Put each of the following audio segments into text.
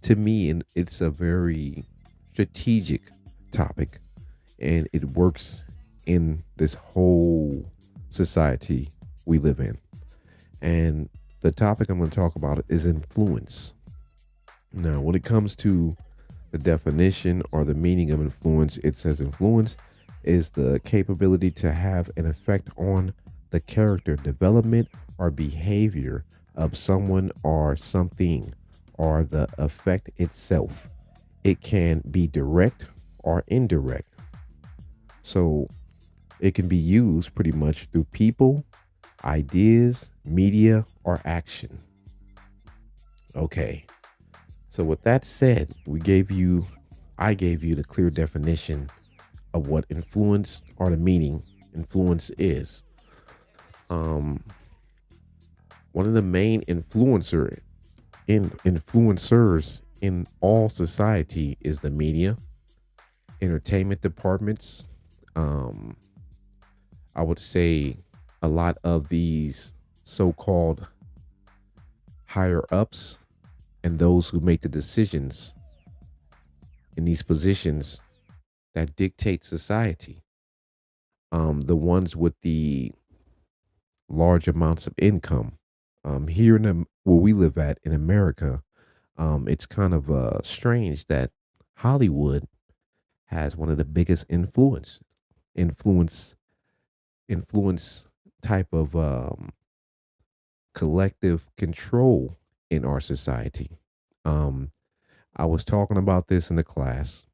to me, and it's a very strategic topic, and it works in this whole society we live in. And the topic I'm going to talk about is influence. Now, when it comes to the definition or the meaning of influence, it says influence is the capability to have an effect on the character development or behavior of someone or something, or the effect itself. It can be direct or indirect. So it can be used pretty much through people, ideas, media, or action. Okay. So with that said, I gave you the clear definition of what influence or the meaning influence is. Um, One of the main influencers in all society is the media, entertainment departments. Um, I would say a lot of these so-called higher ups and those who make the decisions in these positions that dictate society. The ones with the large amounts of income. Here where we live at in America, it's kind of strange that Hollywood has one of the biggest influence, influence type of collective control in our society. Um, I was talking about this in the class.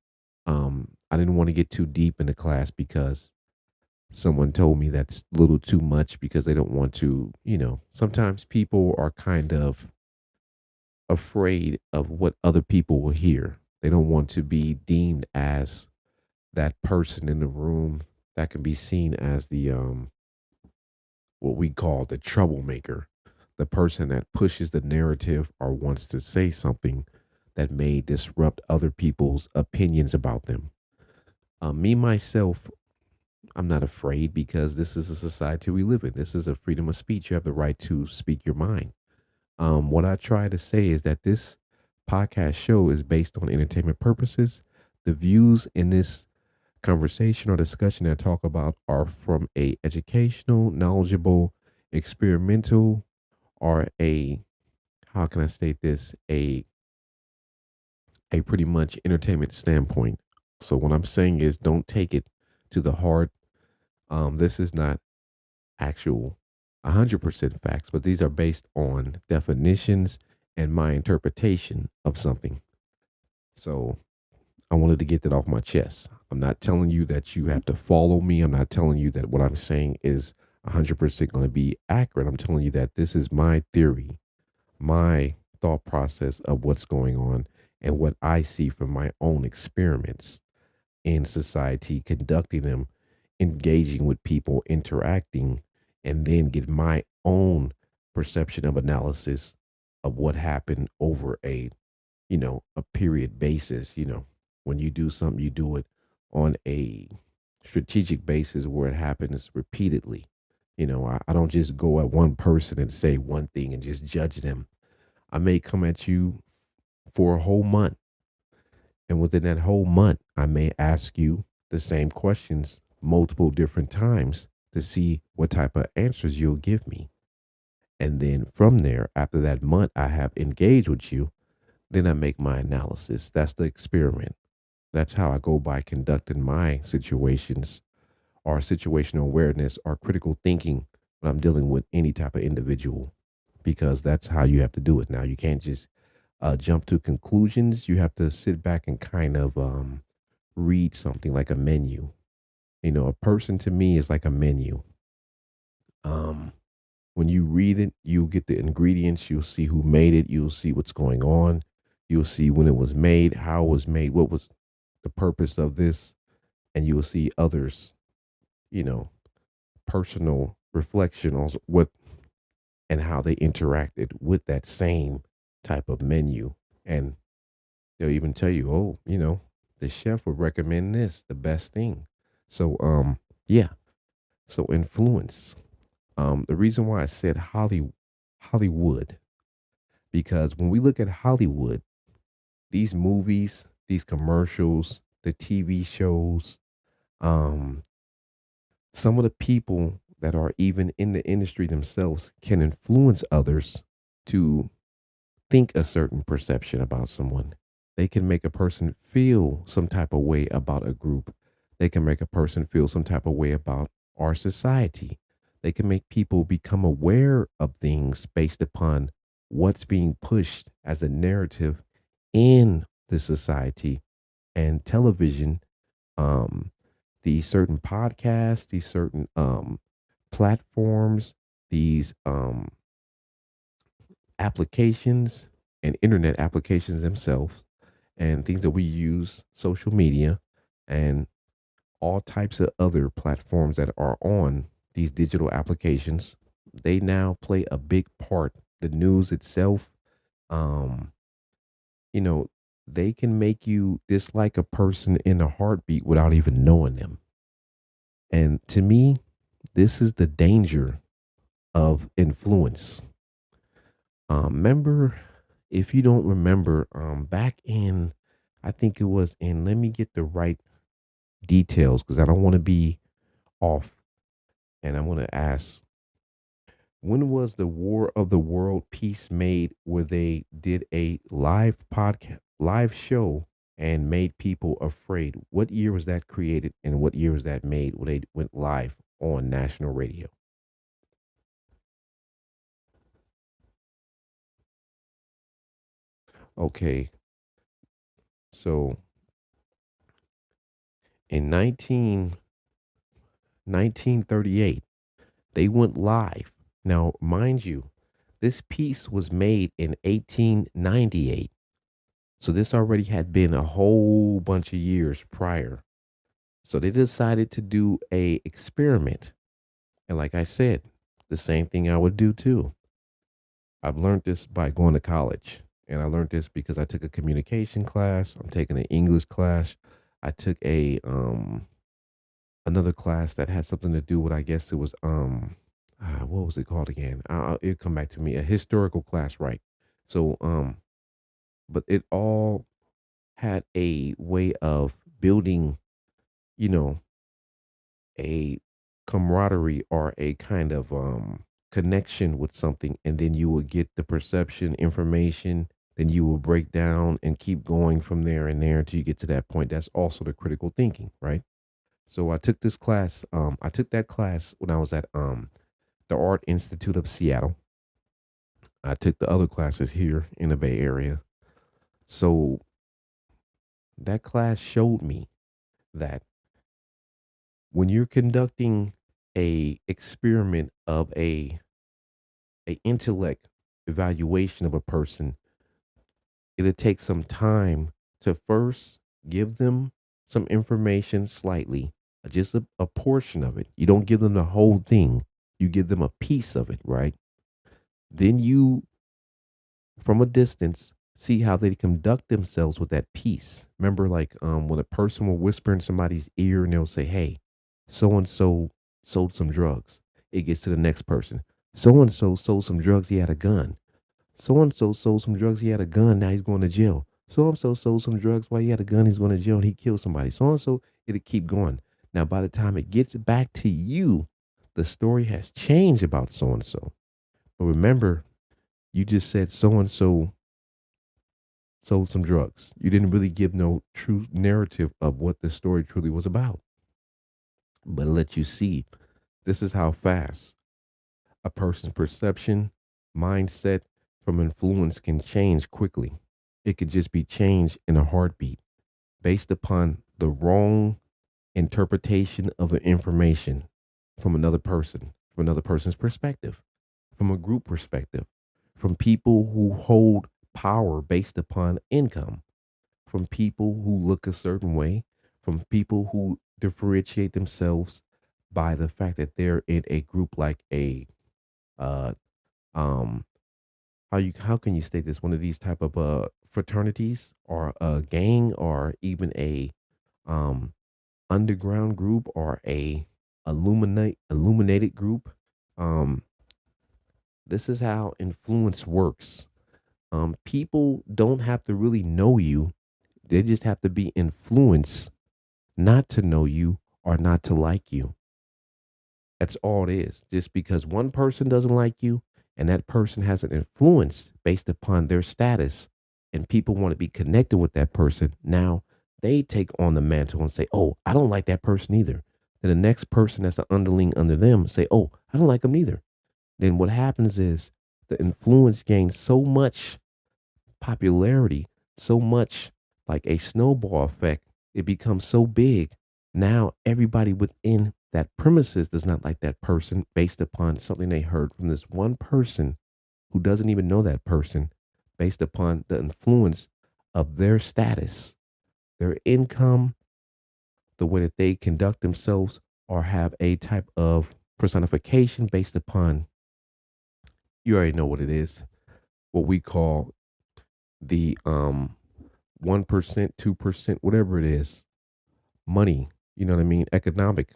I didn't want to get too deep in the class because someone told me that's a little too much because they don't want to, sometimes people are kind of afraid of what other people will hear. They don't want to be deemed as that person in the room that can be seen as the what we call the troublemaker, the person that pushes the narrative or wants to say something that may disrupt other people's opinions about them. Me myself, I'm not afraid because this is a society we live in. This is a freedom of speech. You have the right to speak your mind. What I try to say is that this podcast show is based on entertainment purposes. The views in this conversation or discussion that I talk about are from a educational, knowledgeable, experimental, or a how can I state this, a pretty much entertainment standpoint. So what I'm saying is don't take it to the heart. This is not actual 100% facts, but these are based on definitions and my interpretation of something. So I wanted to get that off my chest. I'm not telling you that you have to follow me. I'm not telling you that what I'm saying is 100% going to be accurate. I'm telling you that this is my theory, my thought process of what's going on and what I see from my own experiments in society, conducting them, engaging with people, interacting, and then get my own perception of analysis of what happened over a period basis. When you do something, you do it on a strategic basis where it happens repeatedly. I don't just go at one person and say one thing and just judge them. I may come at you for a whole month, and within that whole month, I may ask you the same questions multiple different times to see what type of answers you'll give me. And then from there, after that month I have engaged with you, then I make my analysis. That's the experiment. That's how I go by conducting my situations or situational awareness or critical thinking when I'm dealing with any type of individual, because that's how you have to do it. Now, you can't just jump to conclusions. You have to sit back and kind of read something like a menu. A person to me is like a menu. Um, when you read it, you'll get the ingredients, you'll see who made it, you'll see what's going on, you'll see when it was made, how it was made, what was the purpose of this, and you will see others, you know, personal reflection on what and how they interacted with that same type of menu. And they'll even tell you, oh, the chef would recommend this, the best thing. So, yeah. So influence. The reason why I said Hollywood, because when we look at Hollywood, these movies, these commercials, the TV shows, um, some of the people that are even in the industry themselves can influence others to think a certain perception about someone. They can make a person feel some type of way about a group. They can make a person feel some type of way about our society. They can make people become aware of things based upon what's being pushed as a narrative in the society and television. Um, these certain podcasts, these certain platforms, these applications and internet applications themselves and things that we use, social media and all types of other platforms that are on these digital applications, they now play a big part. The news itself, um, you know, they can make you dislike a person in a heartbeat without even knowing them. And to me, this is the danger of influence. Remember, if you don't remember, back in, I think it was in, let me get the right details because I don't want to be off. And I want to ask, when was the War of the World Peace made where they did a live podcast, live show and made people afraid? What year was that created and what year was that made where they went live on national radio? Okay, so in 1938, they went live. Now, mind you, this piece was made in 1898. So this already had been a whole bunch of years prior. So they decided to do a experiment. And like I said, the same thing I would do too. I've learned this by going to college. And I learned this because I took a communication class. I'm taking an English class. I took a another class that had something to do with, I guess it was what was it called again? It'll come back to me. A historical class, right? So but it all had a way of building, you know, a camaraderie or a kind of connection with something, and then you will get the perception information, then you will break down and keep going from there and there until you get to that point. That's also the critical thinking, right? So I took this class, I took that class when I was at the Art Institute of Seattle. I took the other classes here in the Bay Area. So that class showed me that when you're conducting a experiment of a intellect evaluation of a person, it'll take some time to first give them some information slightly, just a portion of it. You don't give them the whole thing. You give them a piece of it, right? Then you, from a distance, see how they conduct themselves with that piece. Remember, like when a person will whisper in somebody's ear and they'll say, "Hey, so and so sold some drugs." It gets to the next person. So and so sold some drugs. He had a gun. So and so sold some drugs. He had a gun. Now he's going to jail. So and so sold some drugs. While he had a gun, he's going to jail and he killed somebody. So and so, it'll keep going. Now, by the time it gets back to you, the story has changed about so and so. But remember, you just said so and so sold some drugs. You didn't really give no true narrative of what the story truly was about, but it let you see this is how fast a person's perception, mindset from influence can change quickly. It could just be changed in a heartbeat based upon the wrong interpretation of an information from another person, from another person's perspective, from a group perspective, from people who hold power based upon income, from people who look a certain way, from people who differentiate themselves by the fact that they're in a group like a uh um how can you state this, one of these type of fraternities or a gang or even a um underground group or a illuminated group. um this is how influence works. People don't have to really know you. They just have to be influenced not to know you or not to like you. That's all it is. Just because one person doesn't like you and that person has an influence based upon their status and people want to be connected with that person, now they take on the mantle and say, "Oh, I don't like that person either." Then the next person that's an underling under them say, "Oh, I don't like them either." Then what happens is the influence gains so much popularity, so much like a snowball effect. It becomes so big. Now everybody within that premises does not like that person based upon something they heard from this one person who doesn't even know that person, based upon the influence of their status, their income, the way that they conduct themselves, or have a type of personification based upon, you already know what it is, what we call the 1%, 2%, whatever it is, money, you know what I mean, economic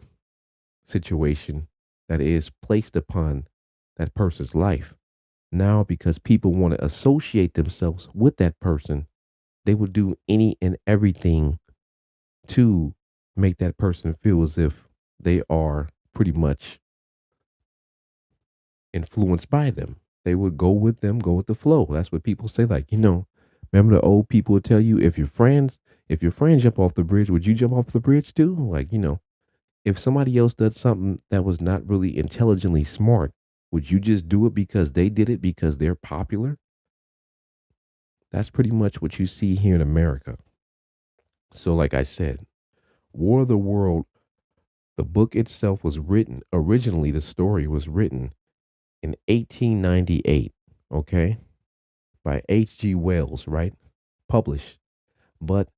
situation that is placed upon that person's life. Now, because people want to associate themselves with that person, they would do any and everything to make that person feel as if they are pretty much influenced by them. They would go with them, go with the flow. That's what people say. Like, remember the old people would tell you, if your friends jump off the bridge, would you jump off the bridge too? Like, if somebody else did something that was not really intelligently smart, would you just do it because they did it because they're popular? That's pretty much what you see here in America. So, like I said, War of the World, the book itself was written, originally, the story was written in 1898, okay, by H.G. Wells, right? Published. But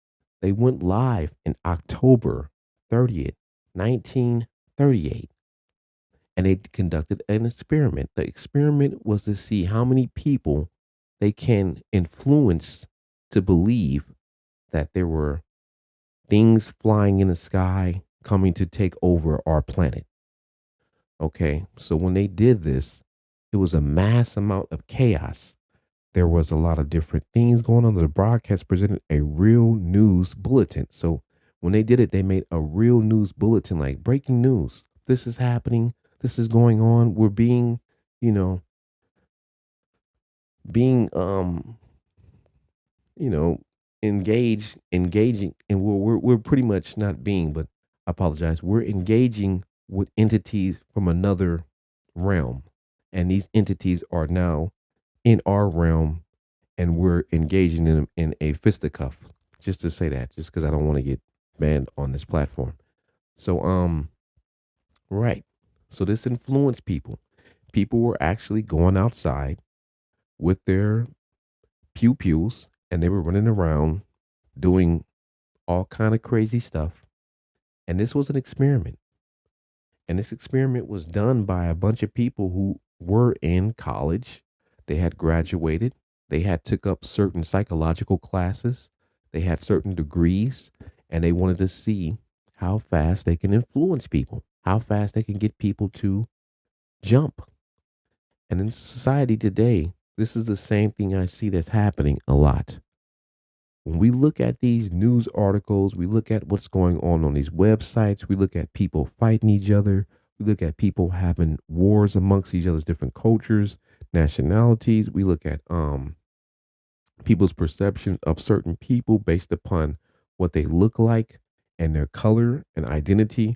they went live in October 30th, 1938, and they conducted an experiment. The experiment was to see how many people they can influence to believe that there were things flying in the sky coming to take over our planet. Okay, so when they did this, it was a mass amount of chaos. There was a lot of different things going on. The broadcast presented a real news bulletin. So when they did it, they made a real news bulletin, like breaking news. This is happening. This is going on. We're being, you know, being, you know, engaging, and we're pretty much not being, but I apologize. We're engaging with entities from another realm, and these entities are now in our realm, and we're engaging in a fisticuff. Just to say that, just because I don't want to get banned on this platform. So, right. So this influenced people. People were actually going outside with their pew pews, and they were running around doing all kind of crazy stuff. And this was an experiment. And this experiment was done by a bunch of people who were in college. They had graduated. They had took up certain psychological classes. They had certain degrees, and they wanted to see how fast they can influence people, how fast they can get people to jump. And in society today, this is the same thing I see that's happening a lot. When we look at these news articles, we look at what's going on these websites, we look at people fighting each other, we look at people having wars amongst each other's different cultures, nationalities, we look at people's perception of certain people based upon what they look like and their color and identity.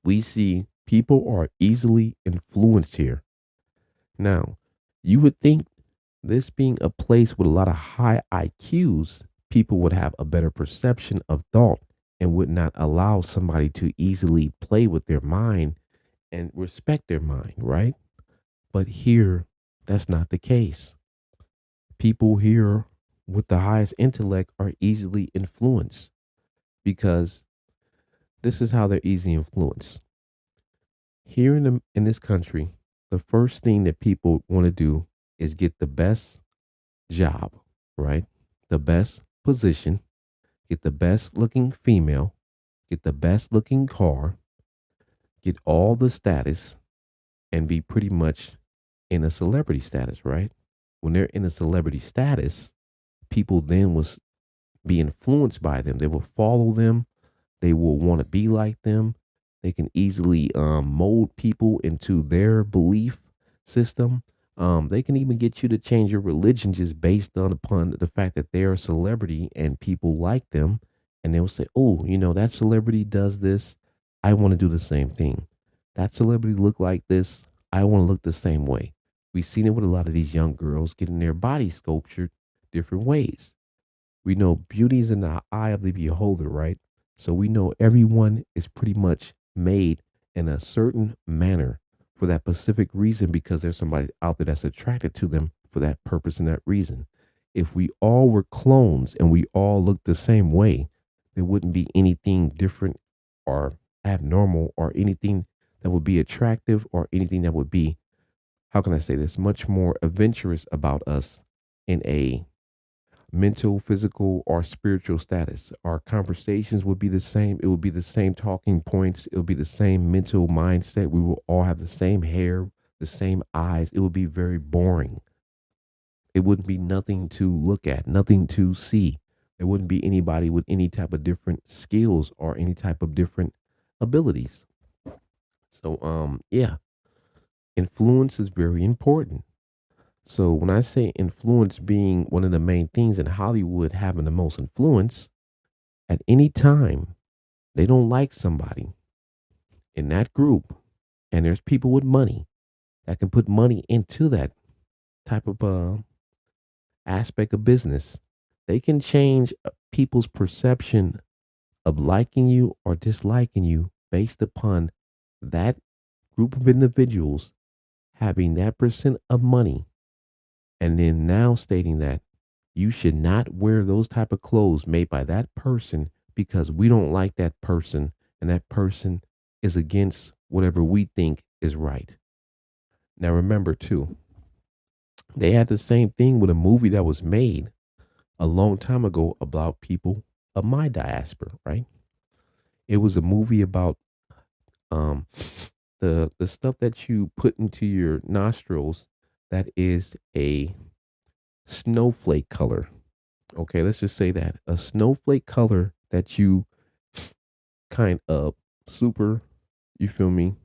We see people are easily influenced here. Now, you would think this being a place with a lot of high IQs, people would have a better perception of thought and would not allow somebody to easily play with their mind and respect their mind, right? But here, that's not the case. People here with the highest intellect are easily influenced because this is how they're easily influenced. Here in this country, the first thing that people want to do is get the best job, right? The best position, get the best looking female, get the best looking car, get all the status, and be pretty much in a celebrity status, right? when they're in a celebrity status, people then was be influenced by them. They will follow them. They will want to be like them. They can easily mold people into their belief system. They can even get you to change your religion just based on upon the fact that they're a celebrity and people like them. And they'll say, "Oh, that celebrity does this. I want to do the same thing. That celebrity look like this. I want to look the same way." We've seen it with a lot of these young girls getting their body sculptured different ways. We know beauty is in the eye of the beholder, right? So we know everyone is pretty much made in a certain manner for that specific reason because there's somebody out there that's attracted to them for that purpose and that reason. If we all were clones and we all looked the same way, there wouldn't be anything different or abnormal or anything that would be attractive or anything that would be, how can I say this, much more adventurous about us in a mental, physical, or spiritual status. Our conversations would be the same. It would be the same talking points. It would be the same mental mindset. We will all have the same hair, the same eyes. It would be very boring. It wouldn't be nothing to look at, nothing to see. There wouldn't be anybody with any type of different skills or any type of different abilities. So, yeah, influence is very important. So when I say influence being one of the main things in Hollywood having the most influence, at any time they don't like somebody in that group, and there's people with money that can put money into that type of aspect of business, they can change people's perception of liking you or disliking you based upon that group of individuals having that percent of money and then now stating that you should not wear those type of clothes made by that person because we don't like that person and that person is against whatever we think is right. Now remember too, they had the same thing with a movie that was made a long time ago about people of my diaspora, right? It was a movie about um the stuff that you put into your nostrils that is a snowflake color. Okay, let's just say that a snowflake color that you kind of super, you feel me,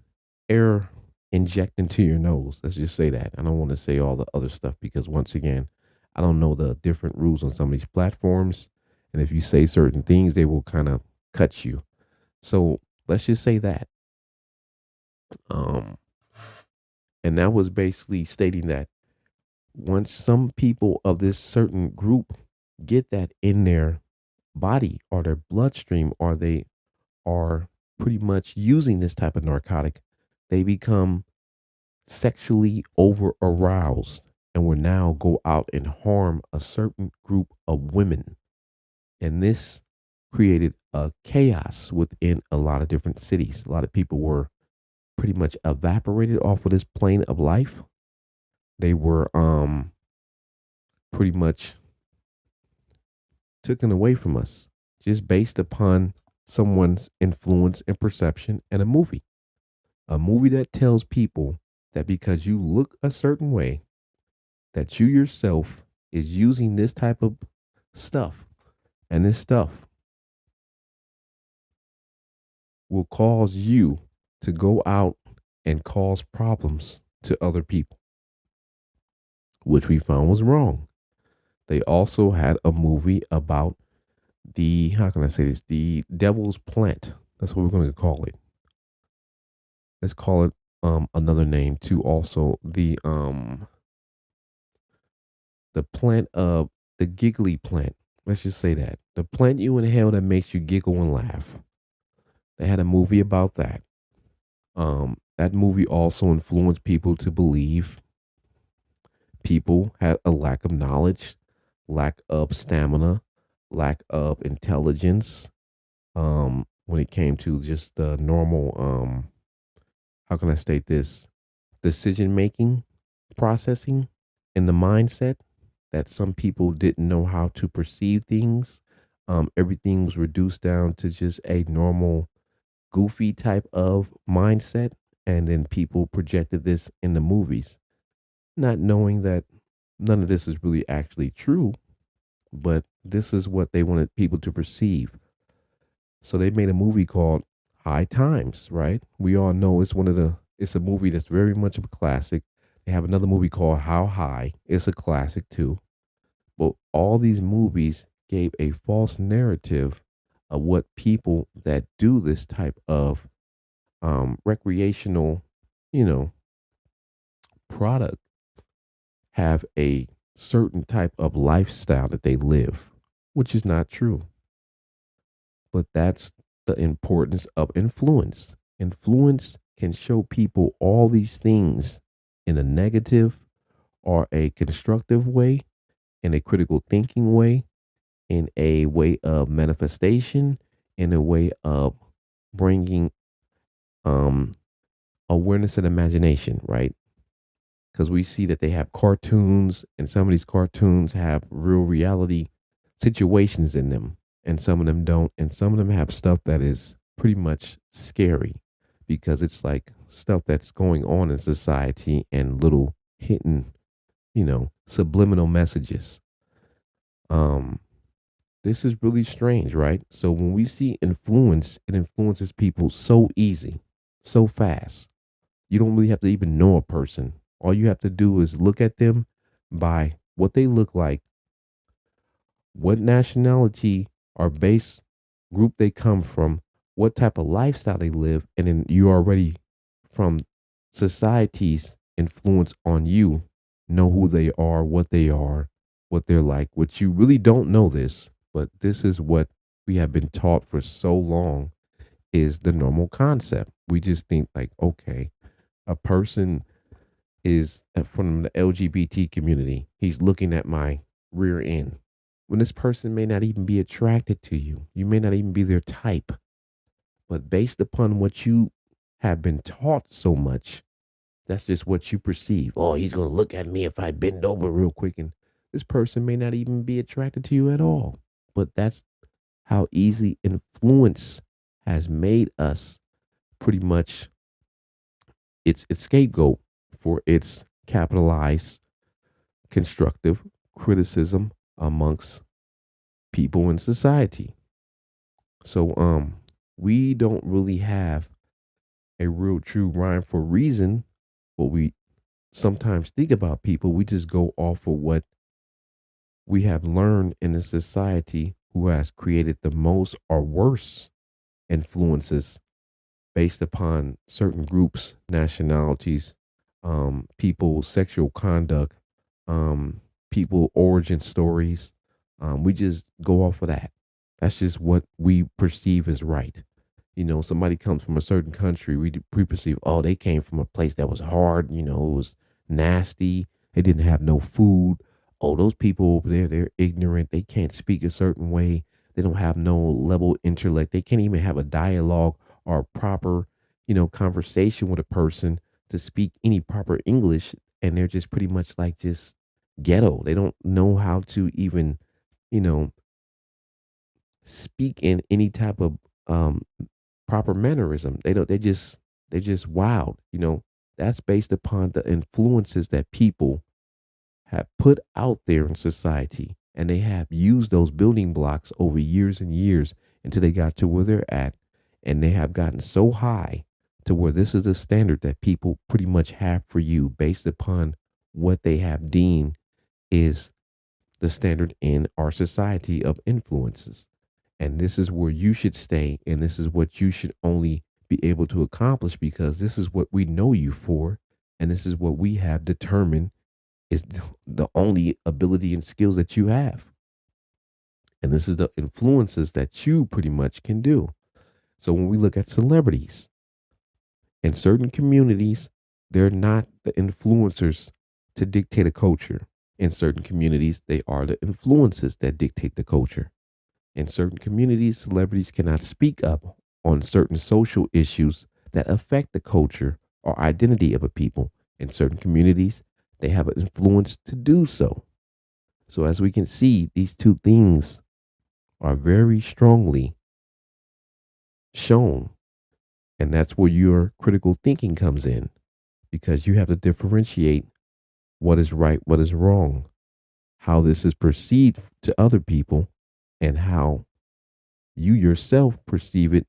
air inject into your nose. Let's just say that. I don't want to say all the other stuff because once again, I don't know the different rules on some of these platforms. And if you say certain things, they will kind of cut you. So let's just say that. Um, and that was basically stating that once some people of this certain group get that in their body or their bloodstream, or they are pretty much using this type of narcotic, they become sexually over aroused and will now go out and harm a certain group of women. And this created a chaos within a lot of different cities. A lot of people were pretty much evaporated off of this plane of life. They were pretty much taken away from us just based upon someone's influence and perception and a movie. A movie that tells people that because you look a certain way, that you yourself is using this type of stuff, and this stuff will cause you to go out and cause problems to other people, which we found was wrong. They also had a movie about the, how can I say this, the devil's plant. That's what we're going to call it. Let's call it another name too. Also the plant of the giggly plant. Let's just say that the plant you inhale that makes you giggle and laugh. They had a movie about that. That movie also influenced people to believe people had a lack of knowledge, lack of stamina, lack of intelligence. When it came to just the normal, how can I state this, decision making, processing, and the mindset that some people didn't know how to perceive things. Everything was reduced down to just a normal, goofy type of mindset. And then people projected this in the movies, not knowing that none of this is really actually true, but this is what they wanted people to perceive. So they made a movie called High Times, right? We all know it's a movie that's very much of a classic. They have another movie called How High. It's a classic too. But all these movies gave a false narrative of what people that do this type of recreational, you know, product have a certain type of lifestyle that they live, which is not true. But that's the importance of influence. Influence can show people all these things in a negative or a constructive way, in a critical thinking way, in a way of manifestation, in a way of bringing um, awareness and imagination, right? Because we see that they have cartoons, and some of these cartoons have real reality situations in them, and some of them don't, and some of them have stuff that is pretty much scary because it's like stuff that's going on in society and little hidden, subliminal messages. Um, this is really strange, right? So when we see influence, it influences people so easy, so fast. You don't really have to even know a person. All you have to do is look at them by what they look like, what nationality or base group they come from, what type of lifestyle they live, and then you already, from society's influence on you, know who they are, what they're like. What you really don't know this, but this is what we have been taught for so long is the normal concept. We just think like, okay, a person is from the LGBT community. He's looking at my rear end. When this person may not even be attracted to you, you may not even be their type. But based upon what you have been taught so much, that's just what you perceive. Oh, he's going to look at me if I bend over real quick. And this person may not even be attracted to you at all. But that's how easy influence has made us pretty much its scapegoat for its capitalized constructive criticism amongst people in society. So we don't really have a real true rhyme for reason, but we sometimes think about people, we just go off of what we have learned in a society who has created the most or worst influences based upon certain groups, nationalities, people, sexual conduct, people, origin stories. We just go off of that. That's just what we perceive as right. Somebody comes from a certain country, we perceive, oh, they came from a place that was hard, it was nasty, they didn't have no food. Oh, those people over there, they're ignorant, they can't speak a certain way, they don't have no level intellect, they can't even have a dialogue or a proper, conversation with a person to speak any proper English, and they're just pretty much like just ghetto. They don't know how to even, you know, speak in any type of proper mannerism. They're just wild. That's based upon the influences that people have put out there in society, and they have used those building blocks over years and years until they got to where they're at, and they have gotten so high to where this is the standard that people pretty much have for you based upon what they have deemed is the standard in our society of influences. And this is where you should stay. And this is what you should only be able to accomplish because this is what we know you for. And this is what we have determined is the only ability and skills that you have. And this is the influences that you pretty much can do. So when we look at celebrities in certain communities, they're not the influencers to dictate a culture. In certain communities, they are the influences that dictate the culture. In certain communities, celebrities cannot speak up on certain social issues that affect the culture or identity of a people. In certain communities, they have an influence to do so. So, as we can see, these two things are very strongly shown. And that's where your critical thinking comes in because you have to differentiate what is right, what is wrong. how this is perceived to other people, and how you yourself perceive it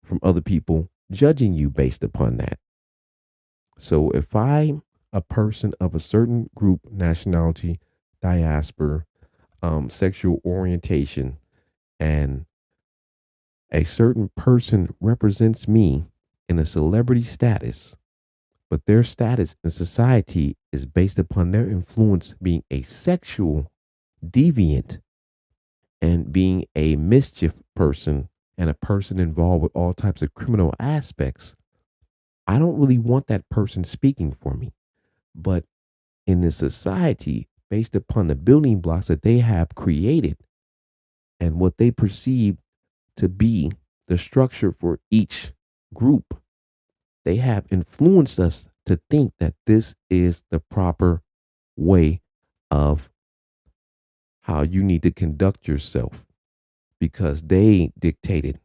from other people judging you based upon that. So if I'm a person of a certain group, nationality, diaspora, sexual orientation, and a certain person represents me in a celebrity status, but their status in society is based upon their influence being a sexual deviant and being a mischief person and a person involved with all types of criminal aspects, I don't really want that person speaking for me. But in this society, based upon the building blocks that they have created and what they perceive to be the structure for each group, they have influenced us to think that this is the proper way of how you need to conduct yourself because they dictated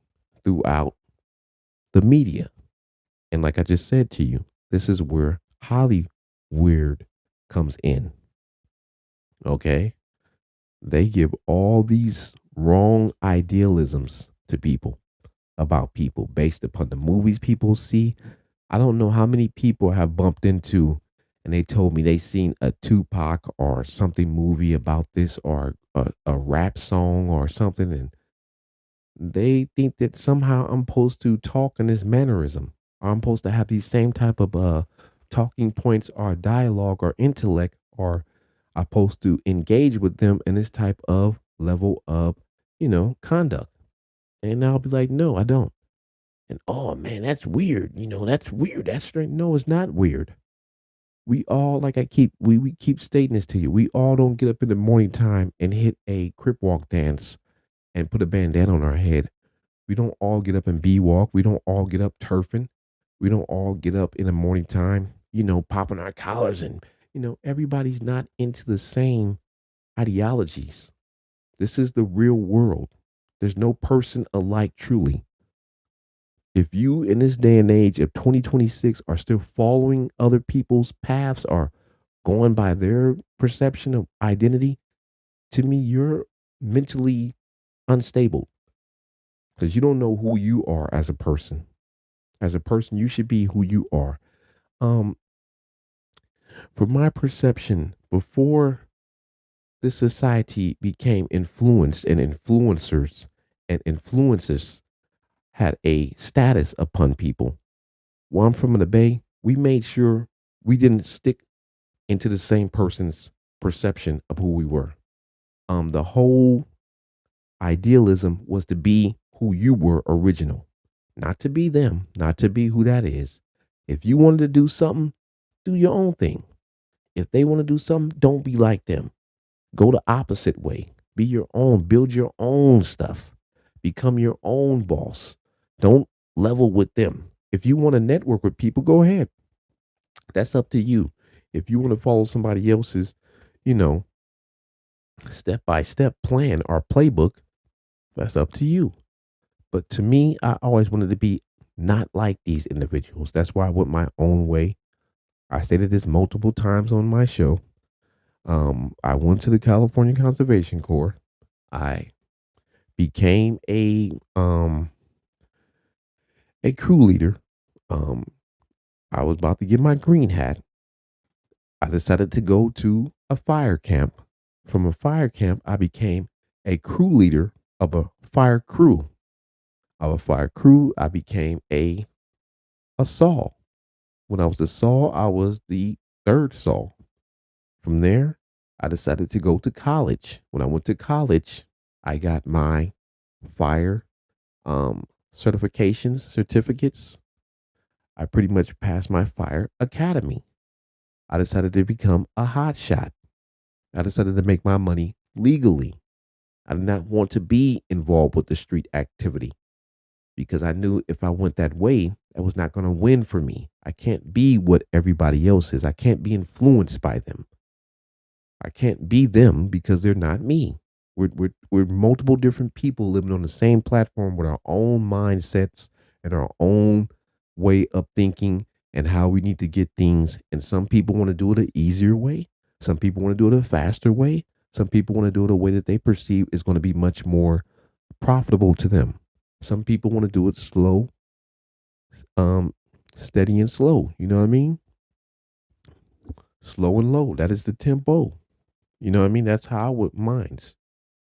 throughout the media. And like I just said to you, this is where Hollywood comes in. Okay. They give all these wrong idealisms to people about people based upon the movies people see. I don't know how many people have bumped into and they told me they seen a Tupac or something movie about this or a rap song or something. And they think that somehow I'm supposed to talk in this mannerism. Or I'm supposed to have these same type of talking points or dialogue or intellect, or I'm supposed to engage with them in this type of level of, conduct. And I'll be like, no, I don't. And oh man, that's weird. That's weird. That's strange. No, it's not weird. We all, like we keep stating this to you. We all don't get up in the morning time and hit a crip walk dance and put a bandana on our head. We don't all get up and bee walk. We don't all get up turfing. We don't all get up in the morning time, popping our collars. And, everybody's not into the same ideologies. This is the real world. There's no person alike truly. If you in this day and age of 2026 are still following other people's paths or going by their perception of identity, to me, you're mentally unstable because you don't know who you are as a person. As a person, you should be who you are. Um, from my perception, before this society became influenced and influencers and influences had a status upon people. While I'm from the Bay, we made sure we didn't stick into the same person's perception of who we were. The whole idealism was to be who you were original, not to be them, not to be who that is. If you wanted to do something, do your own thing. If they want to do something, don't be like them. Go the opposite way. Be your own, build your own stuff, become your own boss. Don't level with them. If you want to network with people, go ahead. That's up to you. If you want to follow somebody else's, you know, step by step plan or playbook, that's up to you. But to me, I always wanted to be not like these individuals. That's why I went my own way. I stated this multiple times on my show. I went to the California Conservation Corps. I became a crew leader. Um, I was about to get my green hat. I decided to go to a fire camp. From a fire camp, I became a crew leader of a fire crew. Of a fire crew, I became a saw. When I was a saw, I was the third saw. From there, I decided to go to college. When I went to college, I got my fire certificates. I pretty much passed my fire academy. I decided to become a hot shot. I decided to make my money legally. I did not want to be involved with the street activity because I knew if I went that way, that was not going to win for me. I can't be what everybody else is. I can't be influenced by them. I can't be them because they're not me. We're multiple different people living on the same platform with our own mindsets and our own way of thinking and how we need to get things. And some people want to do it an easier way. Some people want to do it a faster way. Some people want to do it a way that they perceive is going to be much more profitable to them. Some people want to do it slow, um, steady and slow. You know what I mean? Slow and low. That is the tempo. You know what I mean? That's how I would minds.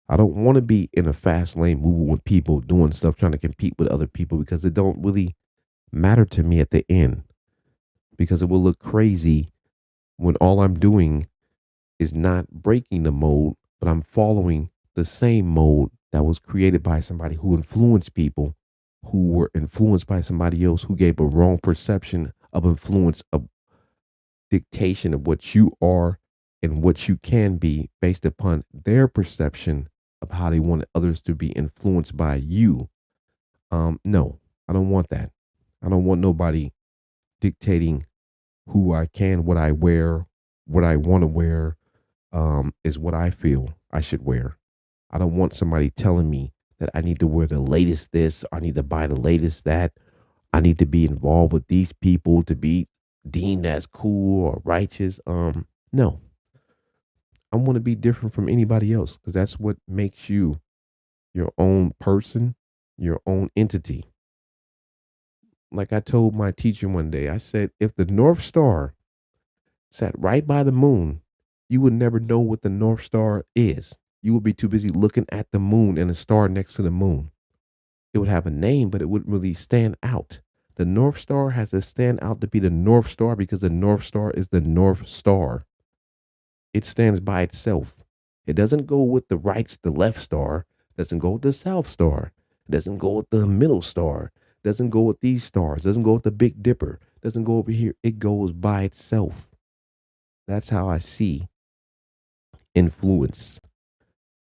I don't want to be in a fast lane moving with people doing stuff, trying to compete with other people because it don't really matter to me at the end. Because it will look crazy when all I'm doing is not breaking the mold, but I'm following the same mold that was created by somebody who influenced people who were influenced by somebody else who gave a wrong perception of influence, of dictation of what you are and what you can be based upon their perception of how they wanted others to be influenced by you. No, I don't want that. I don't want nobody dictating who I can, what I wear, what I want to wear, is what I feel I should wear. I don't want somebody telling me that I need to wear the latest this, I need to buy the latest that, I need to be involved with these people to be deemed as cool or righteous. No, I want to be different from anybody else because that's what makes you your own person, your own entity. Like I told my teacher one day, I said, if the North Star sat right by the moon, you would never know what the North Star is. You would be too busy looking at the moon and a star next to the moon. It would have a name, but it wouldn't really stand out. The North Star has to stand out to be the North Star because the North Star is the North Star. It stands by itself. It doesn't go with the left star, doesn't go with the South Star, doesn't go with the middle star, doesn't go with these stars, doesn't go with the Big Dipper, doesn't go over here. It goes by itself. That's how I see influence.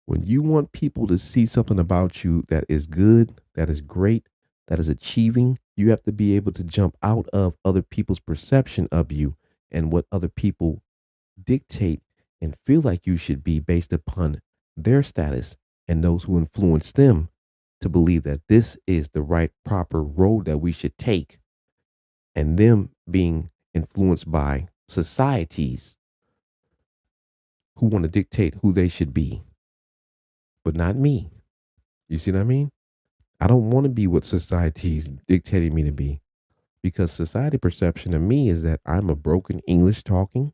When you want people to see something about you that is good, that is great, that is achieving, you have to be able to jump out of other people's perception of you and what other people dictate and feel like you should be based upon their status and those who influence them to believe that this is the right, proper road that we should take, and them being influenced by societies who want to dictate who they should be, but not me. You see what I mean? I don't want to be what society's dictating me to be because society perception of me is that I'm a broken English talking.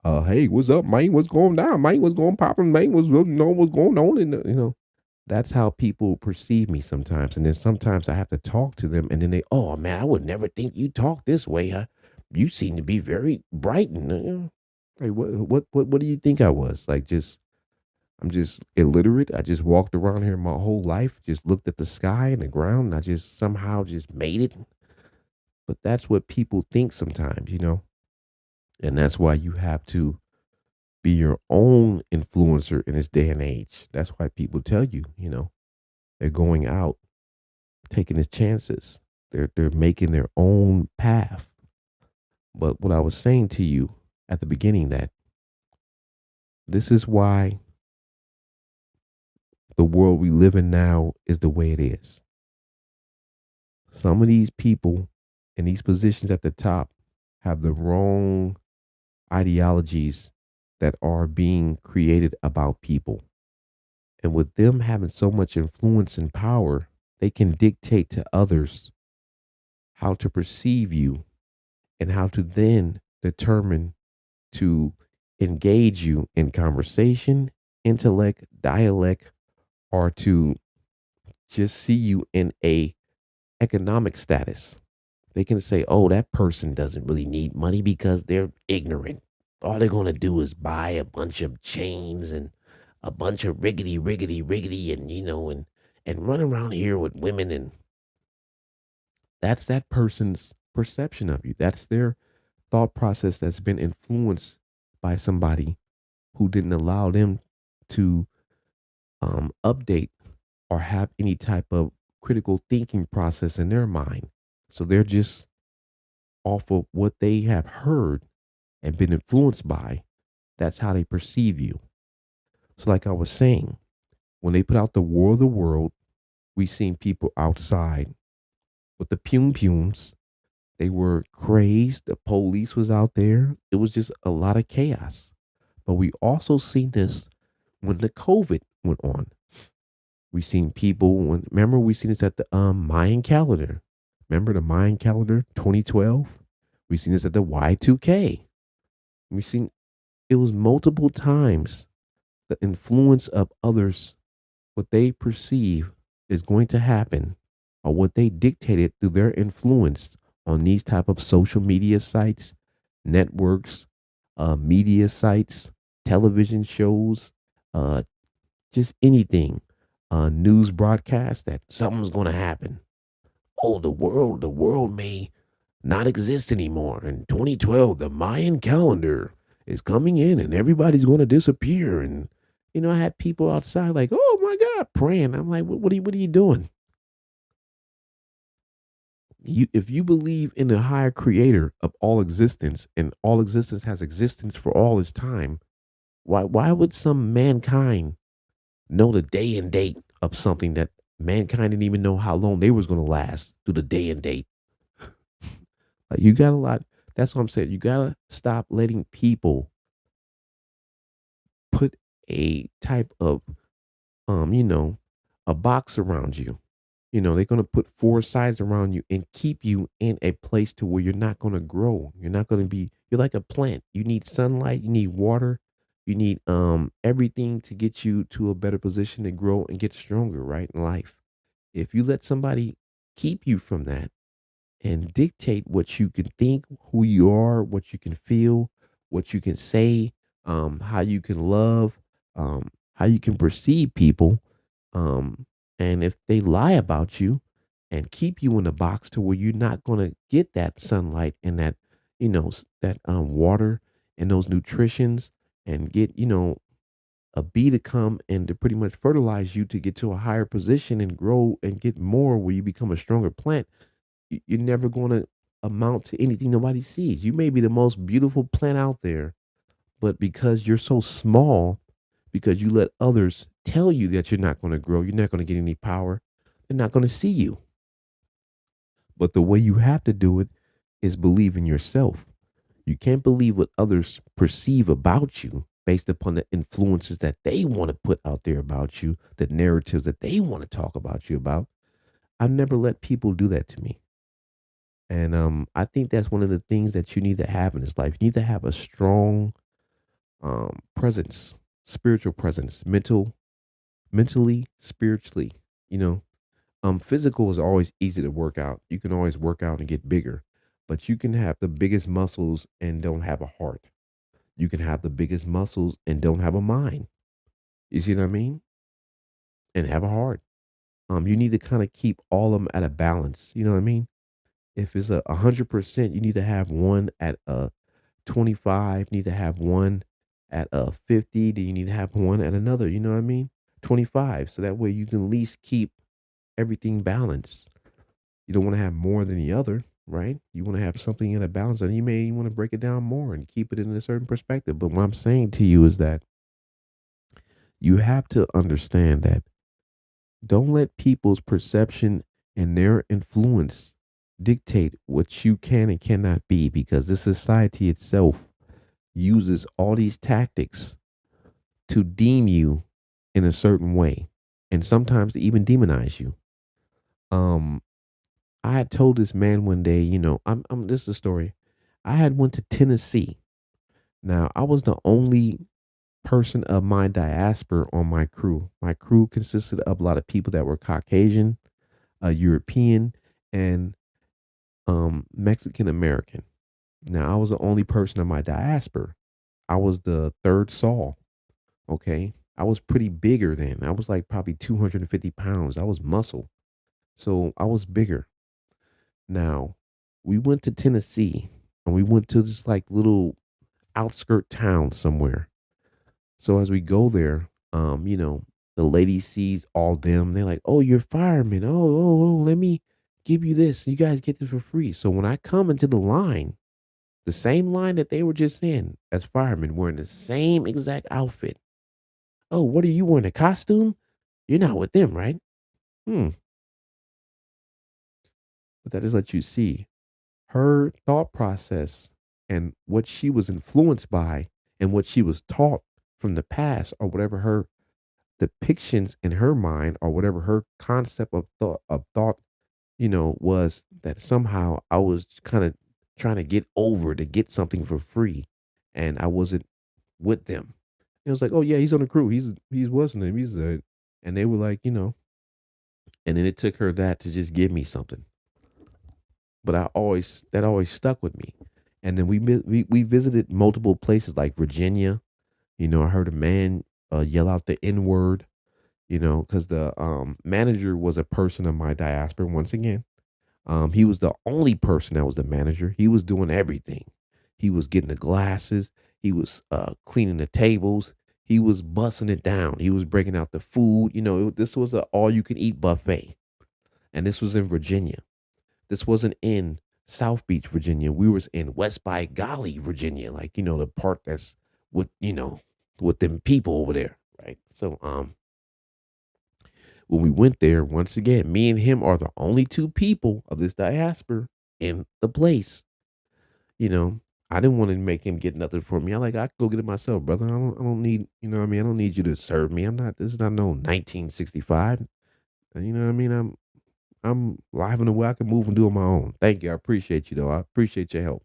Hey, what's up, man? What's going down, man? What's going popping, man? What's going on? That's how people perceive me sometimes. And then sometimes I have to talk to them, and then they, oh man, I would never think you talk this way. Huh? You seem to be very bright and hey, what do you think I was like? I'm just illiterate. I just walked around here my whole life, just looked at the sky and the ground, and I just somehow just made it. But that's what people think sometimes. And that's why you have to be your own influencer in this day and age. That's why people tell you, they're going out, taking his chances. They're making their own path. But what I was saying to you at the beginning that this is why the world we live in now is the way it is. Some of these people in these positions at the top have the wrong ideologies that are being created about people. And with them having so much influence and power, they can dictate to others how to perceive you and how to then determine to engage you in conversation, intellect, dialect, or to just see you in a economic status. They can say, "Oh, that person doesn't really need money because they're ignorant. All they're going to do is buy a bunch of chains and a bunch of riggedy, and and run around here with women." And that's that person's perception of you. That's their thought process that's been influenced by somebody who didn't allow them to update or have any type of critical thinking process in their mind. So they're just off of what they have heard and been influenced by. That's how they perceive you. So, like I was saying, when they put out the War of the World, we seen people outside with the pumes. They were crazed. The police was out there. It was just a lot of chaos. But we also seen this when the COVID went on. We seen people remember we seen this at the Mayan calendar. Remember the Mayan calendar 2012? We seen this at the Y2K. We seen it was multiple times the influence of others, what they perceive is going to happen, or what they dictated through their influence on these type of social media sites, networks, media sites, television shows, uh, just anything, news broadcast that something's going to happen. Oh, the world may not exist anymore. In 2012, the Mayan calendar is coming in and everybody's going to disappear. And, I had people outside like, oh my God, praying. I'm like, what are you doing? If you believe in the higher creator of all existence and all existence has existence for all its time, why would some mankind know the day and date of something that mankind didn't even know how long they was going to last through the day and date? Like you got a lot. That's what I'm saying. You gotta stop letting people put a type of you know, a box around you. They're gonna put four sides around you and keep you in a place to where you're not gonna grow. You're not gonna be. You're like a plant. You need sunlight. You need water. You need everything to get you to a better position to grow and get stronger, right, in life. If you let somebody keep you from that and dictate what you can think, who you are, what you can feel, what you can say, how you can love, how you can perceive people. And if they lie about you and keep you in a box to where you're not going to get that sunlight and that, that water and those nutritions and get, a bee to come and to pretty much fertilize you to get to a higher position and grow and get more where you become a stronger plant, you're never going to amount to anything nobody sees. You may be the most beautiful plant out there, but because you're so small, because you let others tell you that you're not going to grow, you're not going to get any power, they're not going to see you. But the way you have to do it is believe in yourself. You can't believe what others perceive about you based upon the influences that they want to put out there about you, the narratives that they want to talk about you about. I've never let people do that to me. And I think that's one of the things that you need to have in this life. You need to have a strong presence, spiritual presence, mentally, spiritually. You know, physical is always easy to work out. You can always work out and get bigger, but you can have the biggest muscles and don't have a heart. You can have the biggest muscles and don't have a mind. You see what I mean? And have a heart. You need to kind of keep all of them at a balance. You know what I mean? If it's 100%, you need to have one at a 25, need to have one at a 50, then you need to have one at another, you know what I mean? 25. So that way you can at least keep everything balanced. You don't want to have more than the other, right? You want to have something in a balance, and you may want to break it down more and keep it in a certain perspective. But what I'm saying to you is that you have to understand that don't let people's perception and their influence dictate what you can and cannot be, because the society itself uses all these tactics to deem you in a certain way and sometimes to even demonize you. Um, I had told this man one day, this is a story. I had went to Tennessee. Now, I was the only person of my diaspora on my crew. My crew consisted of a lot of people that were Caucasian, European, and Mexican American. Now, I was the only person of my diaspora. I was the third Saul. Okay. I was pretty bigger then. I was like probably 250 pounds. I was muscle. So I was bigger. Now, we went to Tennessee and we went to this like little outskirt town somewhere. So as we go there, the lady sees all them. They're like, "Oh, you're firemen. Oh, let me give you this. You guys get this for free." So when I come into the line, the same line that they were just in as firemen, wearing the same exact outfit. "Oh, what are you wearing, a costume? You're not with them, right?" Hmm. But that just lets you see her thought process and what she was influenced by and what she was taught. from the past or whatever her depictions in her mind or whatever her concept of thought, was that somehow I was kind of trying to get over to get something for free, and I wasn't with them. It was like, oh yeah, he's on the crew. He's wasn't him. And they were like, and then it took her that to just give me something. But that always stuck with me. And then we visited multiple places like Virginia. I heard a man yell out the N word. Because the manager was a person of my diaspora once again. He was the only person that was the manager. He was doing everything. He was getting the glasses. He was cleaning the tables. He was bussing it down. He was breaking out the food. This was a all you can eat buffet, and this was in Virginia. This wasn't in South Beach, Virginia. We was in West by Golly, Virginia, like the part that's with with them people over there, right? So when we went there, once again, me and him are the only two people of this diaspora in the place. You know, I didn't want to make him get nothing for me. I could go get it myself, brother. I don't need, what I mean? I don't need you to serve me. This is not no 1965. You know what I mean? I'm live in the way I can move and do on my own. Thank you. I appreciate you though. I appreciate your help.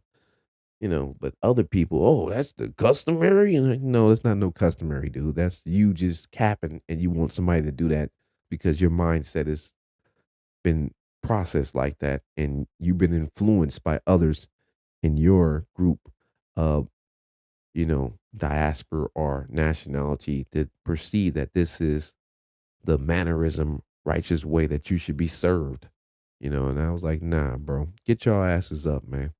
But other people, oh, that's the customary. And no, that's not no customary, dude. That's you just capping and you want somebody to do that because your mindset has been processed like that and you've been influenced by others in your group of, diaspora or nationality to perceive that this is the mannerism, righteous way that you should be served. And I was like, nah, bro, get your asses up, man.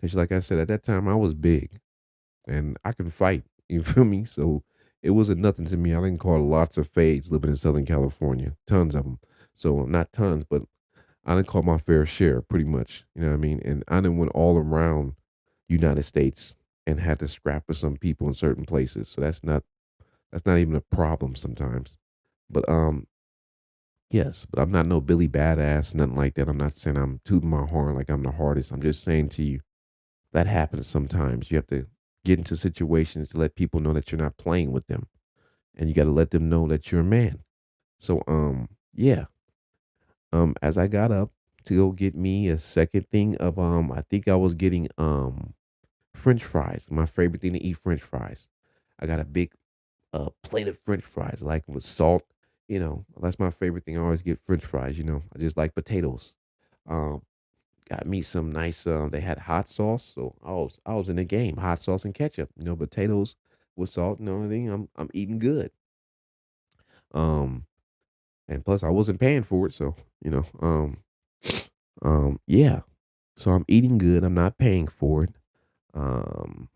Cause like I said, at that time I was big and I can fight. You feel me? So it wasn't nothing to me. I didn't call lots of fades living in Southern California, tons of them. So not tons, but I didn't call my fair share, pretty much. You know what I mean? And I didn't went all around United States and had to scrap with some people in certain places. So that's not even a problem sometimes. But yes, but I'm not no Billy Badass, nothing like that. I'm not saying I'm tooting my horn like I'm the hardest. I'm just saying to you that happens sometimes. You have to get into situations to let people know that you're not playing with them. And you got to let them know that you're a man. So yeah. As I got up to go get me a second thing of I think I was getting French fries. My favorite thing to eat French fries. I got a big plate of French fries, I like 'em with salt. That's my favorite thing. I always get French fries. I just like potatoes. Um, got me some nice. They had hot sauce, so I was in the game. Hot sauce and ketchup. Potatoes with salt and everything. I'm eating good. Um, and plus I wasn't paying for it, so yeah. So I'm eating good. I'm not paying for it. Um,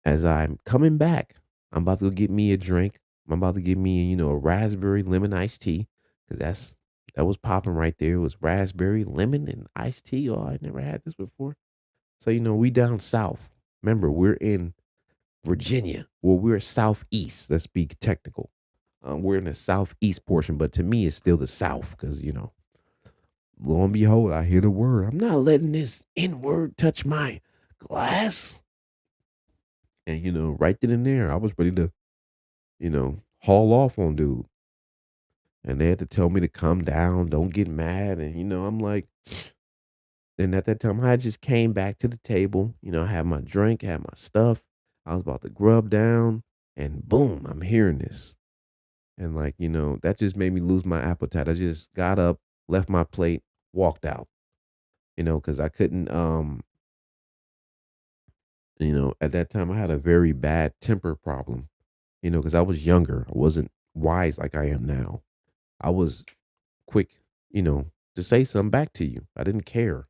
as I'm coming back, I'm about to go get me a drink. I'm about to get me, a raspberry lemon iced tea because that was popping right there. It was raspberry lemon and iced tea. Oh, I never had this before. So we down south. Remember, we're in Virginia. Well, we're southeast. Let's be technical. We're in the southeast portion, but to me, it's still the south because lo and behold, I hear the word. I'm not letting this N word touch my glass. And right then and there, I was ready to haul off on dude. And they had to tell me to calm down, don't get mad. And, I'm like, and at that time, I just came back to the table. I had my drink, had my stuff. I was about to grub down, and boom, I'm hearing this. And, like, that just made me lose my appetite. I just got up, left my plate, walked out, because I couldn't, at that time, I had a very bad temper problem, because I was younger. I wasn't wise like I am now. I was quick, to say something back to you. I didn't care.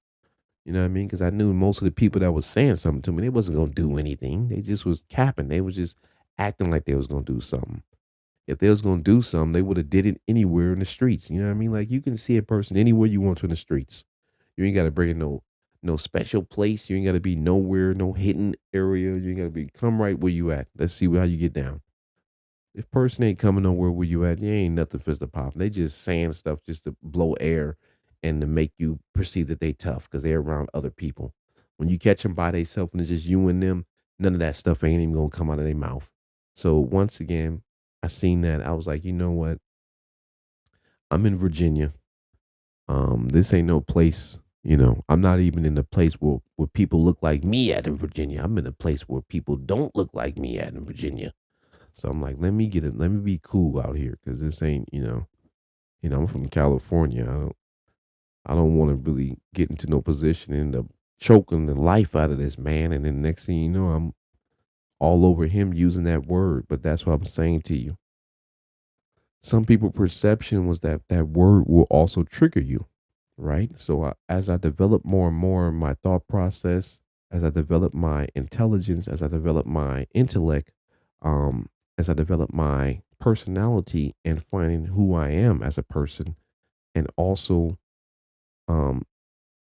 You know what I mean? Because I knew most of the people that was saying something to me, they wasn't gonna do anything. They just was capping. They was just acting like they was gonna do something. If they was gonna do something, they would have did it anywhere in the streets. You know what I mean? Like you can see a person anywhere you want to in the streets. You ain't gotta bring in no special place. You ain't gotta be nowhere, no hidden area. You ain't gotta be come right where you at. Let's see how you get down. If person ain't coming nowhere where you at, you ain't nothing for to pop. They just saying stuff just to blow air and to make you perceive that they tough because they're around other people. When you catch them by themselves and it's just you and them, none of that stuff ain't even gonna come out of their mouth. So once again, I seen that. I was like, you know what? I'm in Virginia. This ain't no place, I'm not even in the place where people look like me at in Virginia. I'm in a place where people don't look like me at in Virginia. So I'm like, let me get it, let me be cool out here because this ain't, I'm from California. I don't want to really get into no position and end up choking the life out of this man. And then next thing you know, I'm all over him using that word. But that's what I'm saying to you. Some people perception was that that word will also trigger you, right? So as I develop more and more my thought process, as I develop my intelligence, as I develop my intellect, um, as I develop my personality and finding who I am as a person, and also um,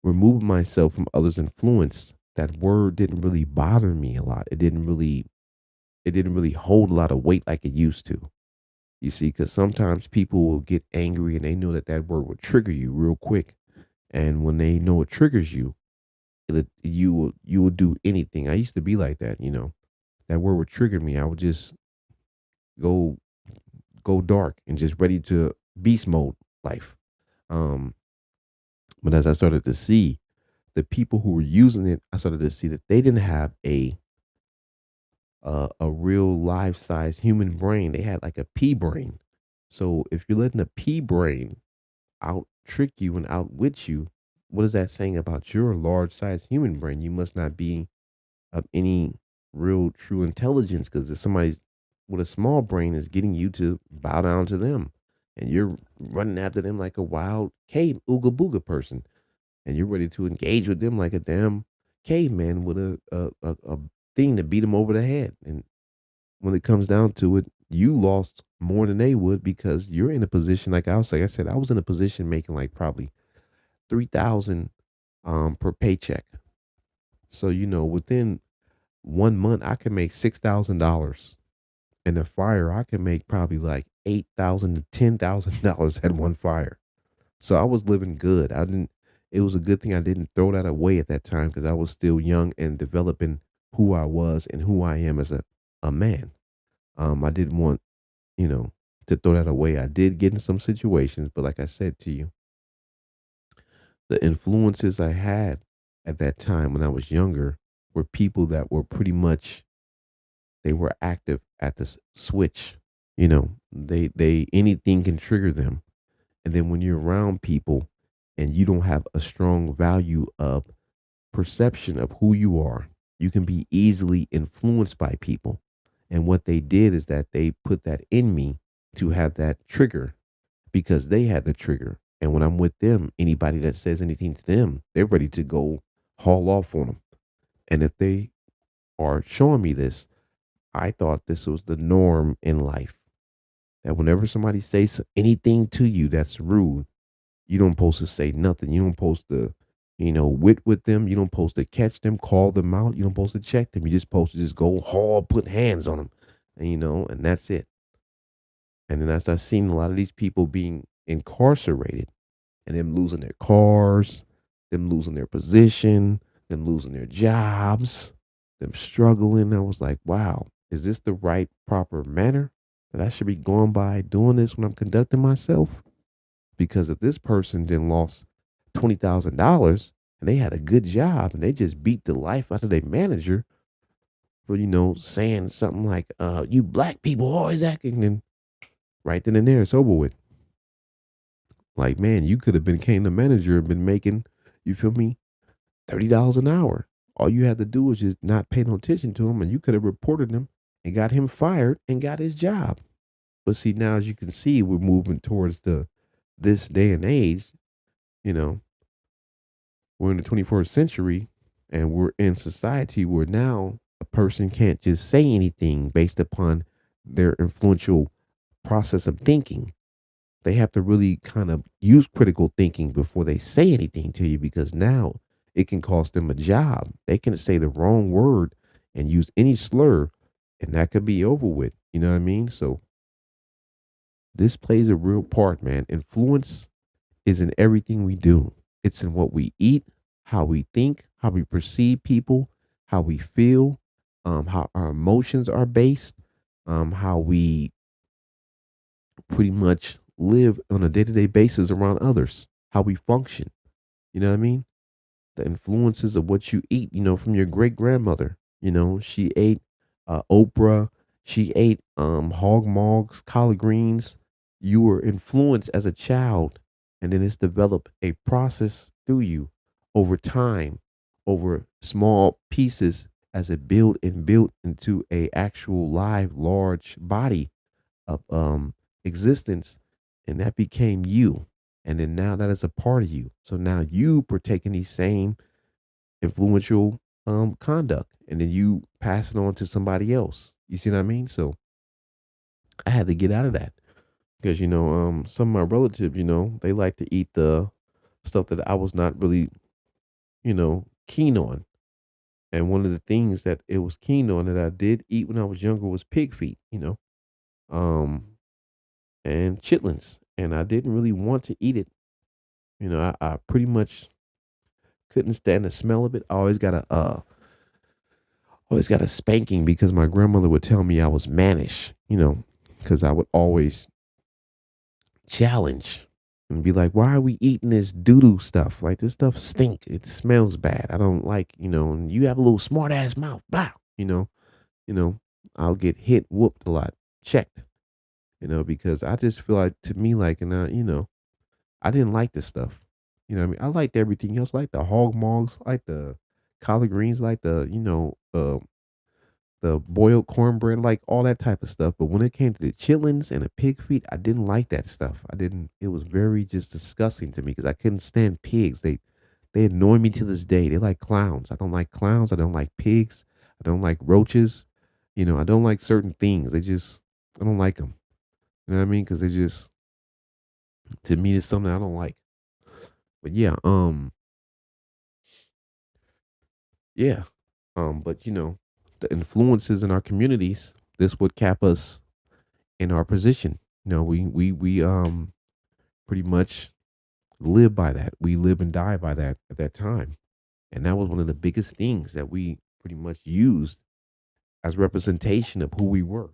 removing myself from others' influence, that word didn't really bother me a lot. It didn't really hold a lot of weight like it used to. You see, because sometimes people will get angry and they know that that word will trigger you real quick. And when they know it triggers you, you will do anything. I used to be like that, That word would trigger me. I would just go go dark and just ready to beast mode life. Um, but as I started to see the people who were using it, I started to see that they didn't have a real life size human brain. They had like a pea brain. So if you're letting a pea brain out trick you and outwit you, what is that saying about your large size human brain? You must not be of any real true intelligence because if somebody's with a small brain is getting you to bow down to them and you're running after them like a wild cave ooga booga person and you're ready to engage with them like a damn caveman with a thing to beat them over the head. And when it comes down to it, you lost more than they would because you're in a position like I said, I was in a position making like probably 3,000 per paycheck. So, within 1 month I can make $6,000. In a fire, I can make probably like 8,000 to $10,000 at one fire. So I was living good. I didn't It was a good thing I didn't throw that away at that time because I was still young and developing who I was and who I am as a man. I didn't want, you know, to throw that away. I did get in some situations, but like I said to you, the influences I had at that time when I was younger were people that were pretty much they were active at the switch. They anything can trigger them. And then when you're around people and you don't have a strong value of perception of who you are, you can be easily influenced by people. And what they did is that they put that in me to have that trigger because they had the trigger. And when I'm with them, anybody that says anything to them, they're ready to go haul off on them. And if they are showing me this, I thought this was the norm in life. That whenever somebody says anything to you that's rude, you don't supposed to say nothing. You don't supposed to, wit with them. You don't supposed to catch them, call them out. You don't supposed to check them. You just supposed to just go hard, put hands on them, and that's it. And then as I seen a lot of these people being incarcerated and them losing their cars, them losing their position, them losing their jobs, them struggling, I was like, wow, is this the right proper manner that I should be going by doing this when I'm conducting myself? Because if this person then lost $20,000 and they had a good job and they just beat the life out of their manager for, saying something like, you black people always acting, and right then and there, it's over with. Like, man, you could have been came the manager and been making, you feel me, $30 an hour. All you had to do was just not pay no attention to him and you could have reported him and got him fired and got his job. But see, now as you can see, we're moving towards the this day and age, you know, we're in the 21st century and we're in society where now a person can't just say anything based upon their influential process of thinking. They have to really kind of use critical thinking before they say anything to you because now it can cost them a job. They can say the wrong word and use any slur and that could be over with. You know what I mean? So this plays a real part, man. Influence is in everything we do. It's in what we eat, how we think, how we perceive people, how we feel, how our emotions are based. how we pretty much live on a day to day basis around others, how we function. You know what I mean? The influences of what you eat, from your great grandmother. She ate Oprah, she ate hog mogs, collard greens. You were influenced as a child, and then it's developed a process through you over time, over small pieces as it built into a actual live large body of existence, and that became you. And then now that is a part of you. So now you partake in these same influential conduct, and then you pass it on to somebody else. You see what I mean? So I had to get out of that because some of my relatives, they like to eat the stuff that I was not really keen on. And one of the things that it was keen on that I did eat when I was younger was pig feet, um, and chitlins, and I didn't really want to eat it. I pretty much couldn't stand the smell of it. I always got a spanking because my grandmother would tell me I was mannish, because I would always challenge and be like, "Why are we eating this doo doo stuff? Like this stuff stink. It smells bad. I don't like, and you have a little smart ass mouth, blah, you know, I'll get hit, whooped a lot, checked, because I just feel like to me, like, and I didn't like this stuff. You know what I mean? I liked everything else, like the hog mogs, like the collard greens, like the boiled cornbread, like all that type of stuff. But when it came to the chitlins and the pig feet, I didn't like that stuff. I didn't. It was very just disgusting to me because I couldn't stand pigs. They annoy me to this day. They're like clowns. I don't like clowns. I don't like pigs. I don't like roaches. I don't like certain things. I don't like them. You know what I mean? Because they just to me it's something I don't like. But yeah, yeah, but the influences in our communities. This would cap us in our position. We pretty much live by that. We live and die by that at that time. And that was one of the biggest things that we pretty much used as representation of who we were.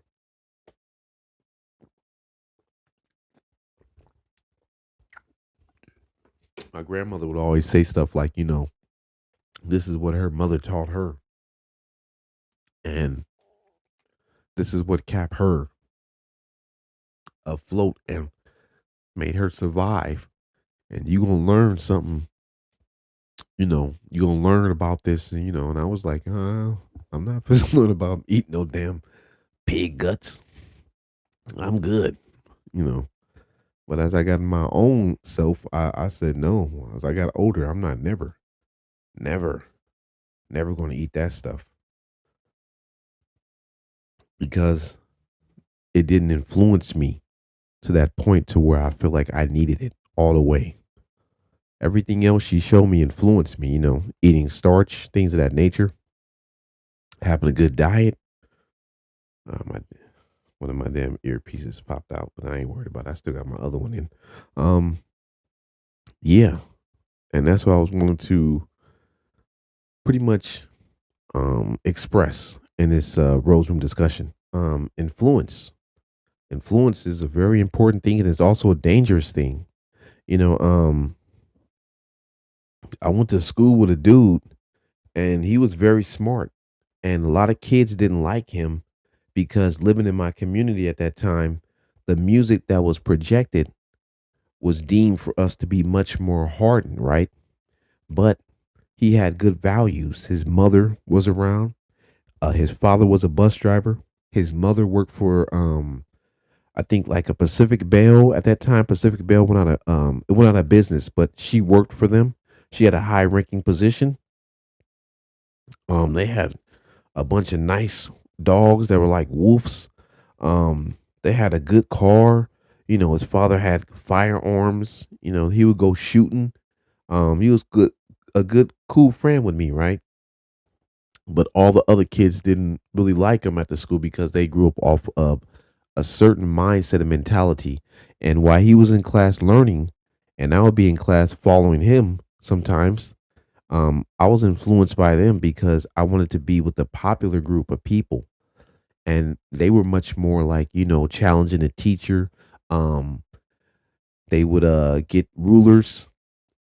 My grandmother would always say stuff like, this is what her mother taught her, and this is what kept her afloat and made her survive. And you gonna learn something, you gonna learn about this, and I was like, I'm not supposed to learn about eating no damn pig guts. I'm good, you know. But as I got my own self, I said no. As I got older, I'm not never, never going to eat that stuff because it didn't influence me to that point to where I feel like I needed it all the way. Everything else she showed me influenced me, eating starch, things of that nature, having a good diet. My one of my damn earpieces popped out, but I ain't worried about it. I still got my other one in. Um, yeah, and that's what I was wanting to pretty much express in this Rose Room discussion. Influence is a very important thing, and it's also a dangerous thing. You know, um, I went to school with a dude, and he was very smart, and a lot of kids didn't like him because living in my community at that time, the music that was projected was deemed for us to be much more hardened, right? But he had good values. His mother was around. His father was a bus driver. His mother worked for I think like a Pacific Bell at that time. Pacific Bell went out of it went out of business, but she worked for them. She had a high ranking position. They had a bunch of nice dogs that were like wolves. They had a good car. His father had firearms. He would go shooting. He was a good, cool friend with me, right? But all the other kids didn't really like him at the school because they grew up off of a certain mindset and mentality. And while he was in class learning, and I would be in class following him sometimes, I was influenced by them because I wanted to be with the popular group of people. and they were much more like, challenging the teacher. Um, they would get rulers,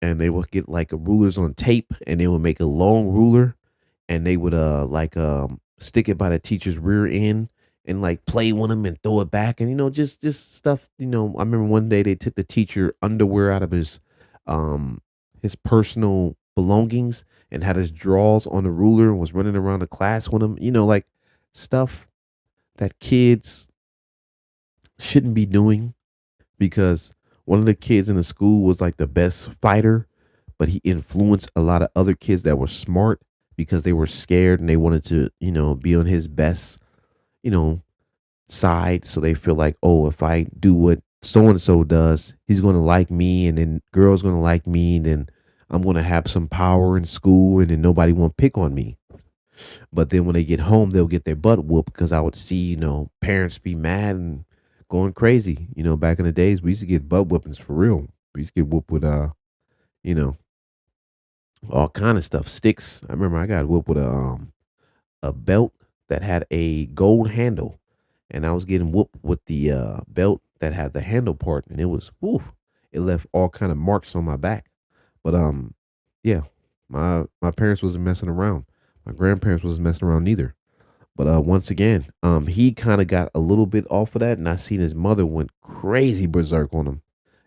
and they would get like a rulers on tape, and they would make a long ruler, and they would like stick it by the teacher's rear end and like play with them and throw it back, and just stuff. I remember one day they took the teacher underwear out of um his personal belongings and had his drawers on the ruler and was running around the class with him. Like stuff that kids shouldn't be doing, because one of the kids in the school was like the best fighter, but he influenced a lot of other kids that were smart because they were scared and they wanted to, be on his best, you know, side. So they feel like, oh, if I do what so and so does, he's going to like me, and then girls going to like me, and then I'm going to have some power in school, and then nobody won't pick on me. But then when they get home, they'll get their butt whooped, because I would see, parents be mad and going crazy. Back in the days, we used to get butt whoopings for real. We used to get whooped with, you know, all kind of stuff. Sticks. I remember I got whooped with a belt that had a gold handle, and I was getting whooped with the belt that had the handle part, and it was, woo, it left all kind of marks on my back. But yeah, my parents wasn't messing around. My grandparents wasn't messing around neither. But once again, he kind of got a little bit off of that, and I seen his mother went crazy berserk on him.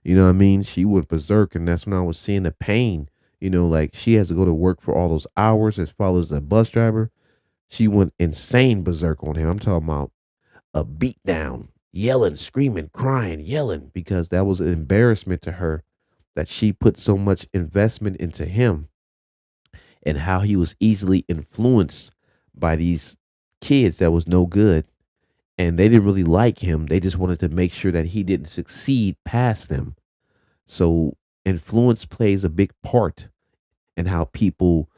You know what I mean? She went berserk, and that's when I was seeing the pain. Like she has to go to work for all those hours as far as a bus driver. She went insane berserk on him. I'm talking about a beat down, yelling, screaming, crying, yelling, because that was an embarrassment to her that she put so much investment into him, and how he was easily influenced by these kids that was no good, and they didn't really like him. They just wanted to make sure that he didn't succeed past them. So influence plays a big part in how people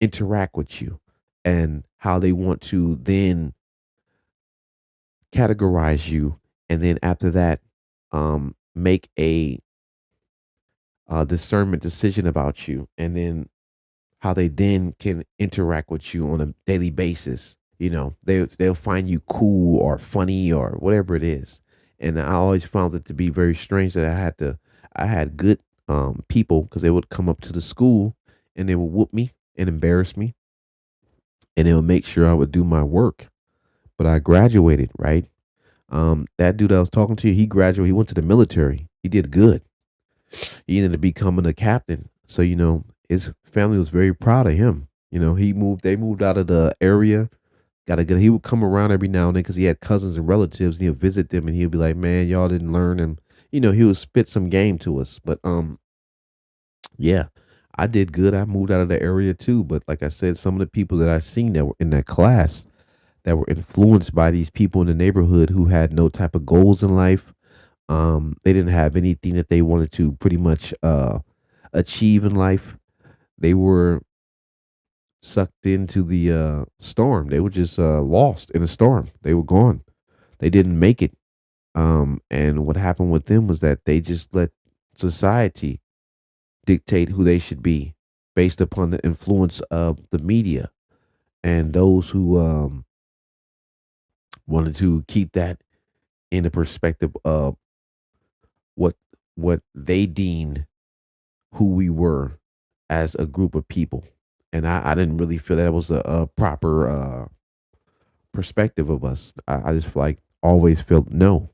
interact with you, and how they want to then categorize you, and then after that make a discernment decision about you, and then how they then can interact with you on a daily basis. They'll find you cool or funny or whatever it is. And I always found it to be very strange that I had good people, because they would come up to the school and they would whoop me and embarrass me, and they would make sure I would do my work. But I graduated, right? That dude I was talking to, he graduated. He went to the military. He did good. He ended up becoming a captain. So his family was very proud of him. They moved out of the area. Got a good. He would come around every now and then because he had cousins and relatives, and he'd visit them, and he'd be like, "Man, y'all didn't learn." And he would spit some game to us. But yeah, I did good. I moved out of the area too. But like I said, some of the people that I seen that were in that class, that were influenced by these people in the neighborhood who had no type of goals in life. They didn't have anything that they wanted to pretty much achieve in life. They were sucked into the storm. They were just lost in a storm. They were gone. They didn't make it. And what happened with them was that they just let society dictate who they should be based upon the influence of the media, and those who wanted to keep that in the perspective of what what they deemed who we were as a group of people. And I didn't really feel that was a proper perspective of us. I just feel like always felt no.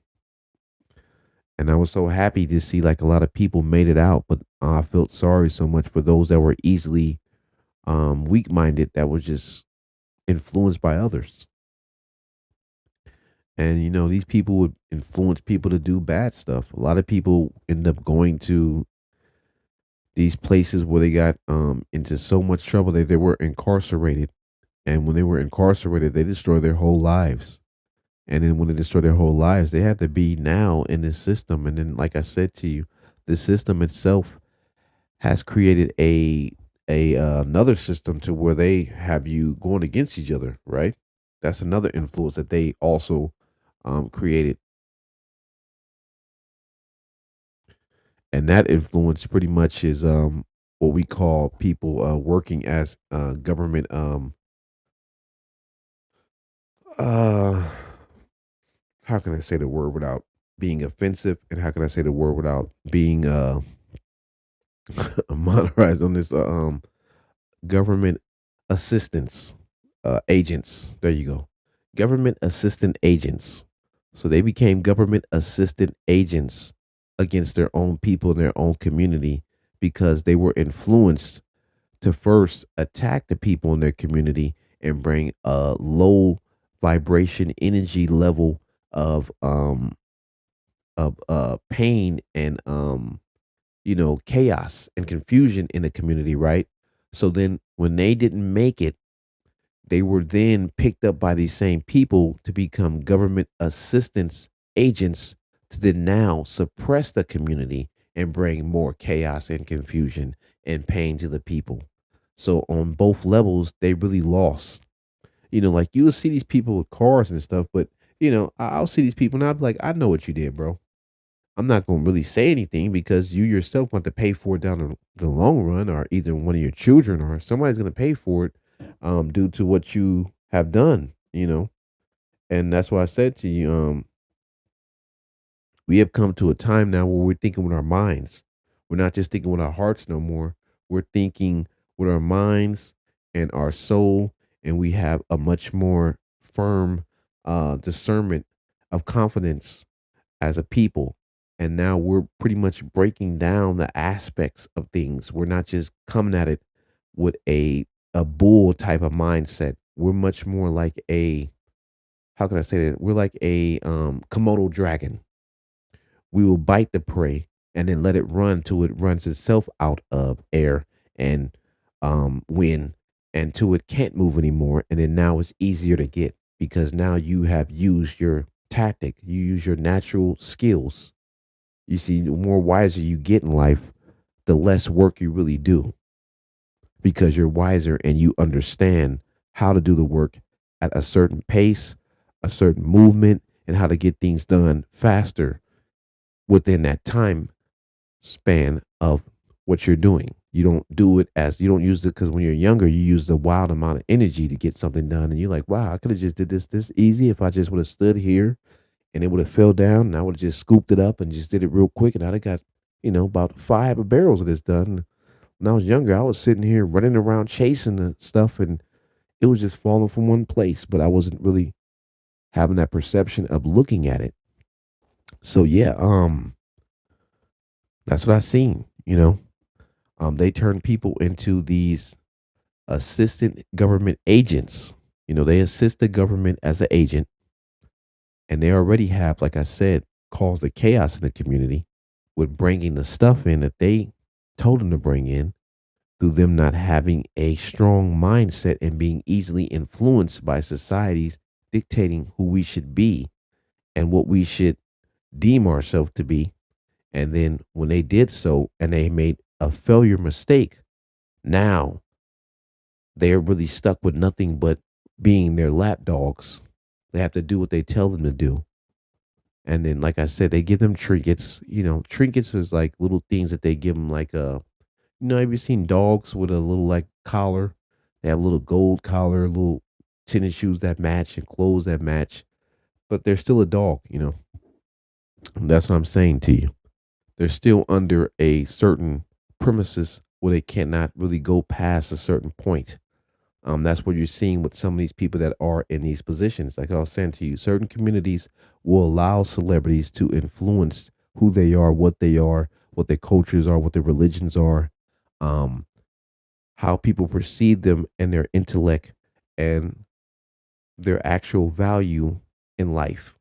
And I was so happy to see like a lot of people made it out, but I felt sorry so much for those that were easily weak minded, that were just influenced by others. And these people would influence people to do bad stuff. A lot of people end up going to these places where they got into so much trouble that they were incarcerated. And when they were incarcerated, they destroyed their whole lives. And then when they destroy their whole lives, they have to be now in this system. And then, like I said to you, the system itself has created a another system to where they have you going against each other, right? That's another influence that they also created, and that influence pretty much is what we call people working as government uh how can I say the word without being offensive, and how can I say the word without being monetized on this government assistance agents. There you go. Government assistant agents. So they became government assistant agents against their own people in their own community because they were influenced to first attack the people in their community and bring a low vibration energy level of pain and chaos and confusion in the community, right? So then when they didn't make it, they were then picked up by these same people to become government assistance agents to then now suppress the community and bring more chaos and confusion and pain to the people. So on both levels, they really lost. Like you will see these people with cars and stuff, but I'll see these people and I'll be like, I know what you did, bro. I'm not going to really say anything because you yourself want to pay for it down the long run, or either one of your children or somebody's going to pay for it due to what you have done. And that's why I said to you, we have come to a time now where we're thinking with our minds. We're not just thinking with our hearts no more. We're thinking with our minds and our soul, and we have a much more firm discernment of confidence as a people. And now we're pretty much breaking down the aspects of things. We're not just coming at it with a bull type of mindset. We're much more like a, how can I say that? We're like a Komodo dragon. We will bite the prey and then let it run till it runs itself out of air and wind, and till it can't move anymore. And then now it's easier to get because now you have used your tactic, you use your natural skills. You see, the more wiser you get in life, the less work you really do because you're wiser and you understand how to do the work at a certain pace, a certain movement, and how to get things done faster within that time span of what you're doing. You don't do it as you don't use it because when you're younger, you use a wild amount of energy to get something done, and you're like, "Wow, I could have just did this easy if I just would have stood here and it would have fell down, and I would have just scooped it up and just did it real quick, and I'd have got about 5 barrels of this done." When I was younger, I was sitting here running around chasing the stuff, and it was just falling from one place, but I wasn't really having that perception of looking at it. So yeah, that's what I seen. They turn people into these assistant government agents. They assist the government as an agent, and they already have, like I said, caused the chaos in the community with bringing the stuff in that they told them to bring in through them not having a strong mindset and being easily influenced by societies dictating who we should be and what we should deem ourselves to be. And then when they did so and they made a failure mistake, now they're really stuck with nothing but being their lapdogs. They have to do what they tell them to do. And then, like I said, they give them trinkets. Trinkets is like little things that they give them, like have you seen dogs with a little like collar? They have a little gold collar, little tennis shoes that match and clothes that match, but they're still a dog. That's what I'm saying to you. They're still under a certain premises where they cannot really go past a certain point. That's what you're seeing with some of these people that are in these positions. Like I was saying to you, certain communities will allow celebrities to influence who they are, what their cultures are, what their religions are, um, how people perceive them and their intellect and their actual value in life.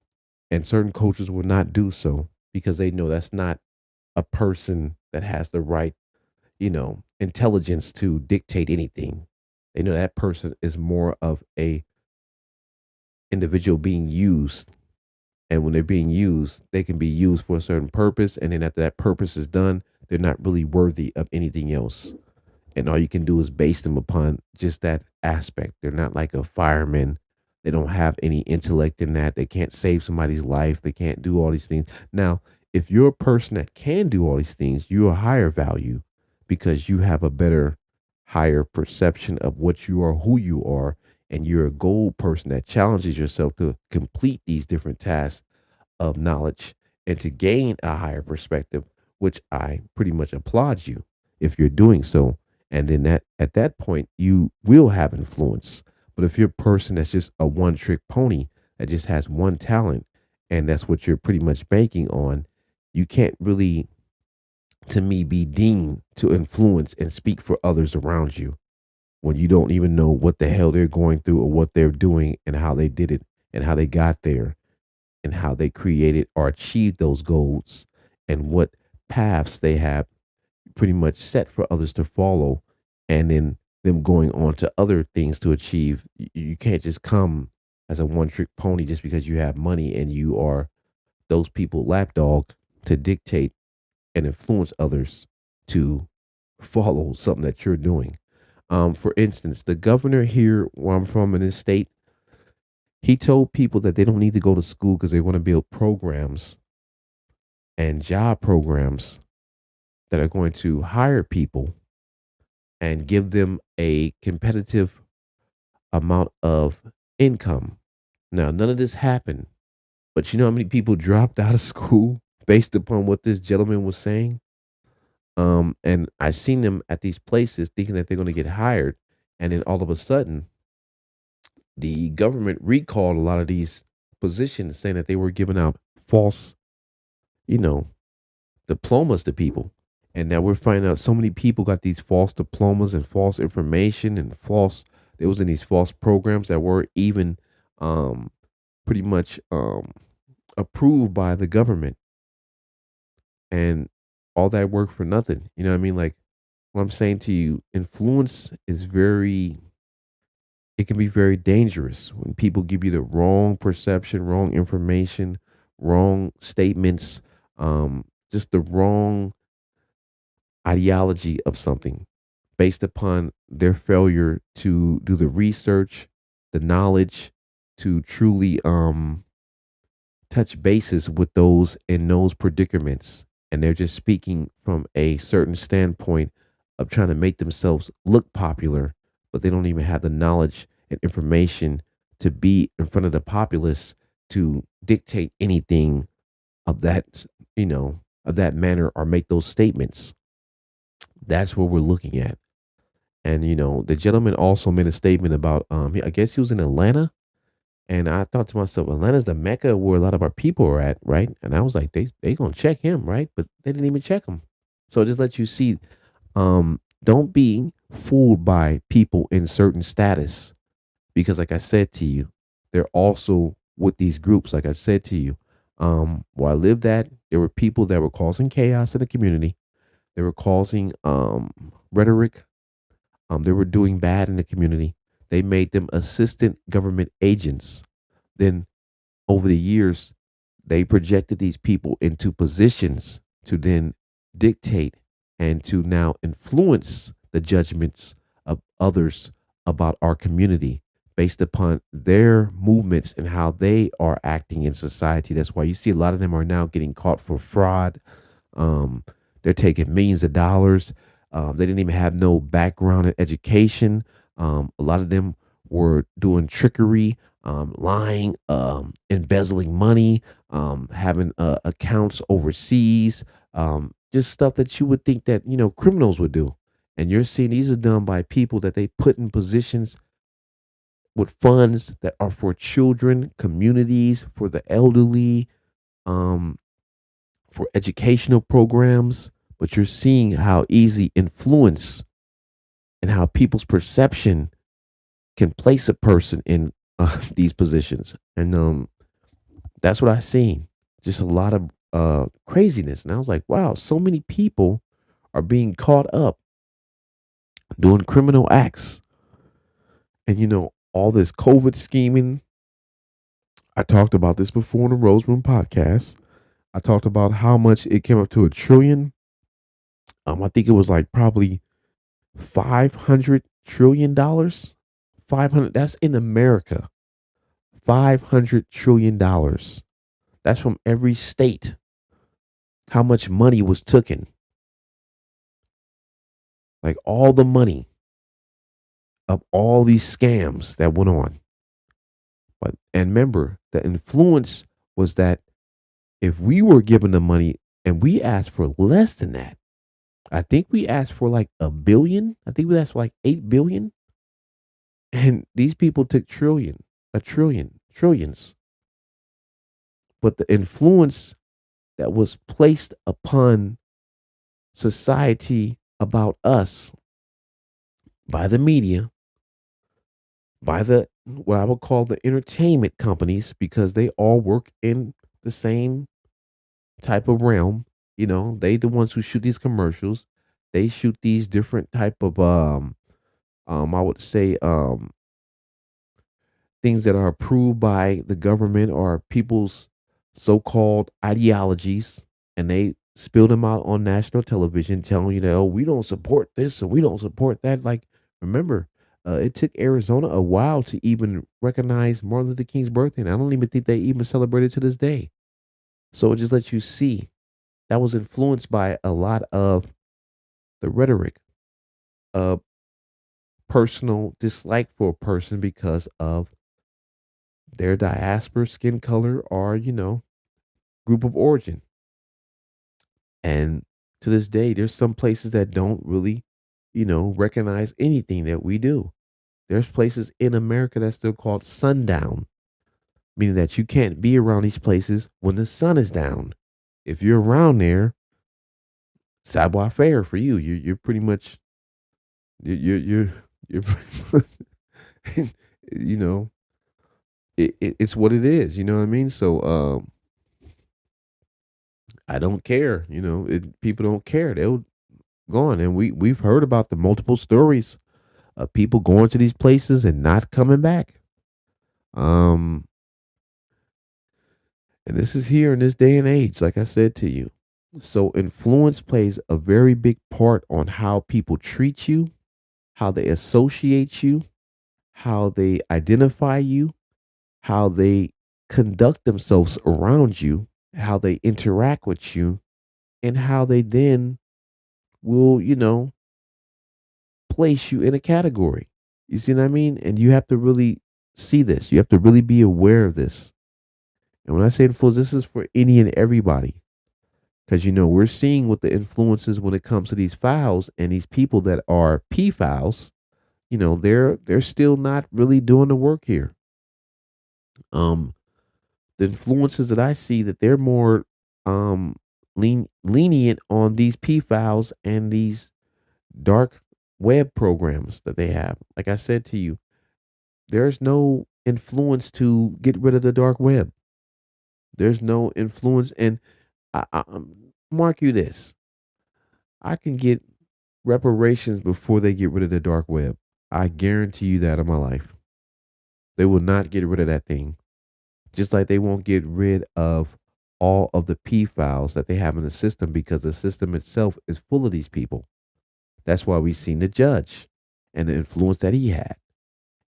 And certain cultures will not do so because they know that's not a person that has the right, intelligence to dictate anything. They know that person is more of a individual being used. And when they're being used, they can be used for a certain purpose. And then after that purpose is done, they're not really worthy of anything else. And all you can do is base them upon just that aspect. They're not like a fireman. They don't have any intellect in that. They can't save somebody's life. They can't do all these things. Now, if you're a person that can do all these things, you're a higher value because you have a better, higher perception of what you are, who you are, and you're a goal person that challenges yourself to complete these different tasks of knowledge and to gain a higher perspective, which I pretty much applaud you if you're doing so. And then that at that point you will have influence. But if you're a person that's just a one trick pony that just has one talent and that's what you're pretty much banking on, you can't really, to me, be deemed to influence and speak for others around you when you don't even know what the hell they're going through or what they're doing and how they did it and how they got there and how they created or achieved those goals and what paths they have pretty much set for others to follow, and then them going on to other things to achieve. You can't just come as a one trick pony just because you have money and you are those people lapdog to dictate and influence others to follow something that you're doing. For instance, the governor here where I'm from in this state, he told people that they don't need to go to school because they want to build programs and job programs that are going to hire people and give them a competitive amount of income. Now, none of this happened, but you know how many people dropped out of school based upon what this gentleman was saying? And I seen them at these places thinking that they're going to get hired, and then all of a sudden, the government recalled a lot of these positions, saying that they were giving out false, you know, diplomas to people. And now we're finding out so many people got these false diplomas and false information and false, they was in these false programs that were even um pretty much approved by the government, and all that work for nothing. You know what I mean? Like what I'm saying to you, influence is very, it can be very dangerous when people give you the wrong perception, wrong information, wrong statements, just the wrong ideology of something based upon their failure to do the research, the knowledge to truly touch bases with those in those predicaments. And they're just speaking from a certain standpoint of trying to make themselves look popular, but they don't even have the knowledge and information to be in front of the populace to dictate anything of that, of that manner or make those statements. That's what we're looking at. And the gentleman also made a statement about I guess he was in Atlanta, and I thought to myself, Atlanta's the mecca where a lot of our people are at, right? And I was like, they gonna check him, right? But they didn't even check him. So it just let you see, don't be fooled by people in certain status, because like I said to you, they're also with these groups. Like I said to you, where I lived at, there were people that were causing chaos in the community. They were causing rhetoric. They were doing bad in the community. They made them assistant government agents. Then over the years, they projected these people into positions to then dictate and to now influence the judgments of others about our community based upon their movements and how they are acting in society. That's why you see a lot of them are now getting caught for fraud. Um, they're taking millions of dollars. They didn't even have no background in education. A lot of them were doing trickery, lying, embezzling money, having accounts overseas, just stuff that you would think that criminals would do. And you're seeing these are done by people that they put in positions with funds that are for children, communities, for the elderly, um, for educational programs. But you're seeing how easy influence and how people's perception can place a person in these positions. And that's what I seen. Just a lot of craziness. And I was like, wow, so many people are being caught up doing criminal acts. And all this COVID scheming. I talked about this before in the Rose Room podcast. I talked about how much it came up to $1 trillion. I think it was like probably $500 trillion. 500, that's in America. $500 trillion. That's from every state. How much money was taken? Like all the money of all these scams that went on. But and remember, the influence was that if we were given the money and we asked for less than that, I think we asked for like a billion. I think we asked for like 8 billion. And these people took trillions. But the influence that was placed upon society about us by the media, by the what I would call the entertainment companies, because they all work in the same type of realm. You know, they the ones who shoot these commercials. They shoot these different type of I would say things that are approved by the government or people's so-called ideologies, and they spill them out on national television telling you that, oh, we don't support this and we don't support that. Like, remember, it took Arizona a while to even recognize Martin Luther King's birthday, and I don't even think they even celebrate it to this day. So it just lets you see that was influenced by a lot of the rhetoric of personal dislike for a person because of their diaspora, skin color, or, group of origin. And to this day, there's some places that don't really, recognize anything that we do. There's places in America that's still called sundown, meaning that you can't be around these places when the sun is down. If you're around there, savoir faire for you. You're pretty much you're you know it's what it is. You know what I mean? So I don't care. People don't care. They'll go on, and we've heard about the multiple stories of people going to these places and not coming back. Um, and this is here in this day and age, like I said to you. So influence plays a very big part on how people treat you, how they associate you, how they identify you, how they conduct themselves around you, how they interact with you, and how they then will, place you in a category. You see what I mean? And you have to really see this. You have to really be aware of this. And when I say influence, this is for any and everybody. Because we're seeing what the influences when it comes to these files and these people that are P files, they're still not really doing the work here. Um, the influences that I see that they're more lenient on these P files and these dark web programs that they have. Like I said to you, there's no influence to get rid of the dark web. There's no influence, and mark you this: I can get reparations before they get rid of the dark web. I guarantee you that in my life, they will not get rid of that thing. Just like they won't get rid of all of the P files that they have in the system because the system itself is full of these people. That's why we've seen the judge and the influence that he had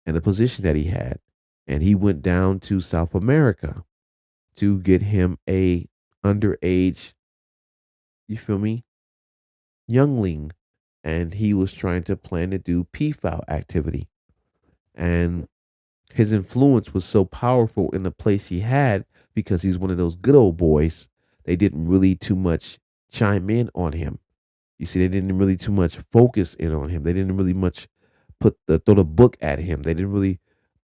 and the position that he had. And he went down to South America to get him a underage, you feel me, youngling. And he was trying to plan to do P file activity. And his influence was so powerful in the place he had because he's one of those good old boys. They didn't really too much chime in on him. You see, they didn't really too much focus in on him. They didn't really much throw the book at him. They didn't really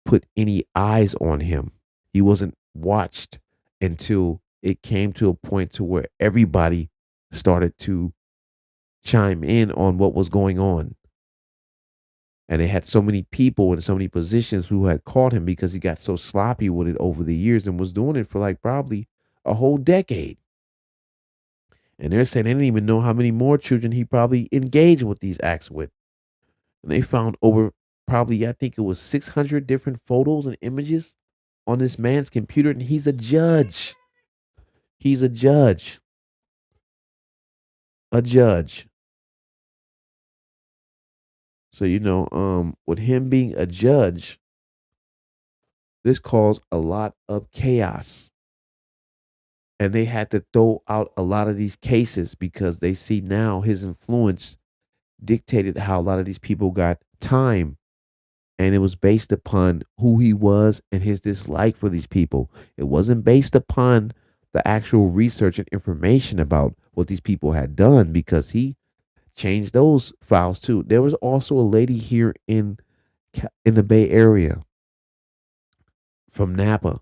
put any eyes on him. He wasn't watched until it came to a point to where everybody started to chime in on what was going on. And they had so many people in so many positions who had caught him because he got so sloppy with it over the years and was doing it for like probably a whole decade. And they're saying they didn't even know how many more children he probably engaged with these acts with. And they found over probably, I think it was 600 different photos and images on this man's computer. And he's a judge. He's a judge. A judge. So, with him being a judge, this caused a lot of chaos. And they had to throw out a lot of these cases because they see now his influence dictated how a lot of these people got time And it was based upon who he was and his dislike for these people. It wasn't based upon the actual research and information about what these people had done, because he changed those files too. There was also a lady here in the Bay Area from Napa.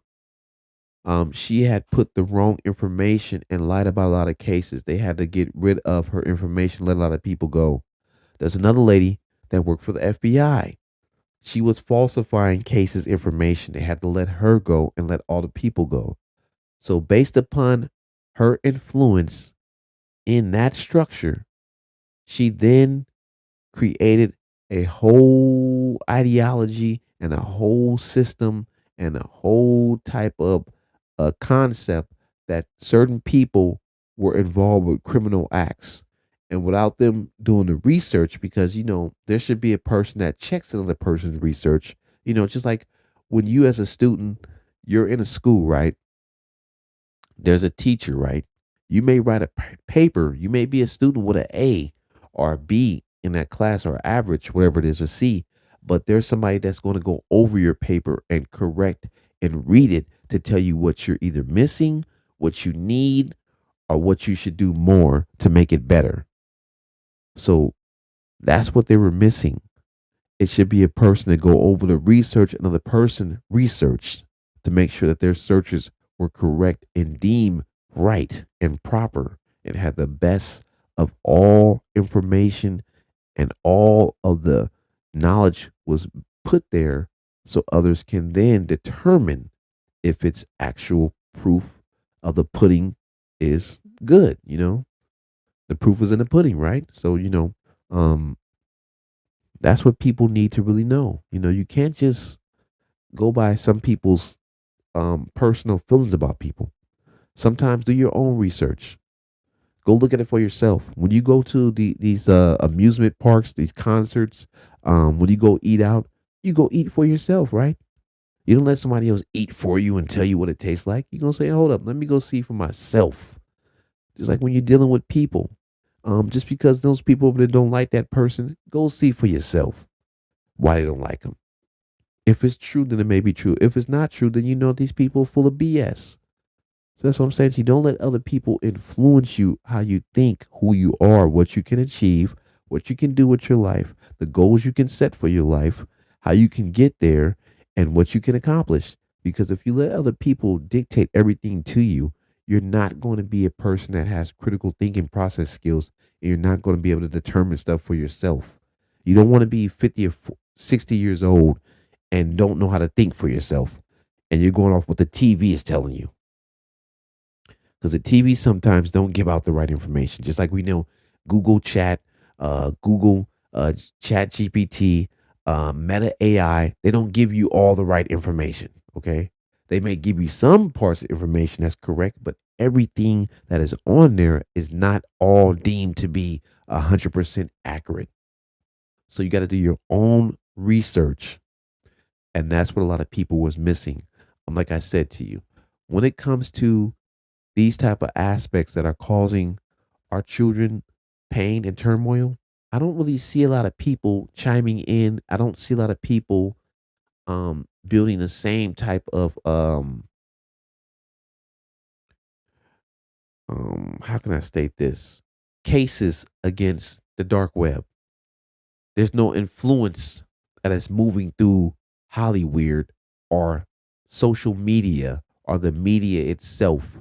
She had put the wrong information and lied about a lot of cases. They had to get rid of her information, let a lot of people go. There's another lady that worked for the FBI. She was falsifying cases information. They had to let her go and let all the people go. So based upon her influence in that structure, she then created a whole ideology and a whole system and a whole type of concept that certain people were involved with criminal acts. And without them doing the research, because, there should be a person that checks another person's research, just like when you, as a student, you're in a school, right? There's a teacher, right? You may write a paper. You may be a student with an A or a B in that class, or average, whatever it is, a C. But there's somebody that's going to go over your paper and correct and read it to tell you what you're either missing, what you need, or what you should do more to make it better. So that's what they were missing. It should be a person to go over the research, another person researched to make sure that their searches were correct and deemed right and proper and had the best of all information, and all of the knowledge was put there so others can then determine if it's actual proof of the pudding is good. The proof is in the pudding, right? So, um, that's what people need to really know. You can't just go by some people's personal feelings about people. Sometimes do your own research. Go look at it for yourself. When you go to these amusement parks, these concerts, when you go eat out, you go eat for yourself, right? You don't let somebody else eat for you and tell you what it tastes like. You're gonna say, hold up, let me go see for myself. Just like when you're dealing with people. Just because those people over there don't like that person, go see for yourself why they don't like them. If it's true, then it may be true. If it's not true, then you know these people are full of BS. So that's what I'm saying. You don't let other people influence you, how you think, who you are, what you can achieve, what you can do with your life, the goals you can set for your life, how you can get there, and what you can accomplish. Because if you let other people dictate everything to you, you're not going to be a person that has critical thinking process skills, and you're not going to be able to determine stuff for yourself. You don't want to be 50 or 60 years old and don't know how to think for yourself, and you're going off what the TV is telling you, because the TV sometimes don't give out the right information. Just like we know Google Chat, Google Chat GPT, Meta AI, they don't give you all the right information. Okay, they may give you some parts of information that's correct, but everything that is on there is not all deemed to be 100% accurate. So you got to do your own research, and that's what a lot of people was missing. Like I said to you, when it comes to these type of aspects that are causing our children pain and turmoil, I don't really see a lot of people chiming in. I don't see a lot of people building the same type of how can I state this, cases against the dark web. There's no influence that is moving through Hollywood or social media or the media itself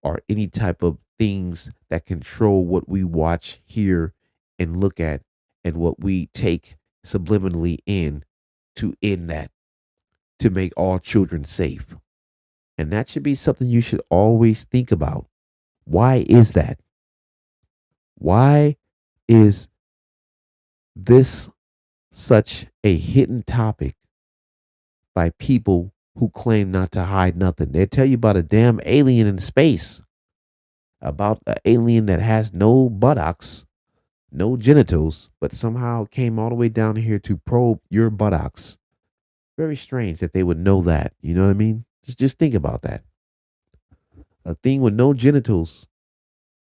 or any type of things that control what we watch, hear, and look at, and what we take subliminally in to end that, to make all children safe. And that should be something you should always think about. Why is that? Why is this such a hidden topic by people who claim not to hide nothing? They tell you about a damn alien in space, about an alien that has no buttocks, no genitals, but somehow came all the way down here to probe your buttocks. Very strange that they would know that. You know what I mean? Just think about that. A thing with no genitals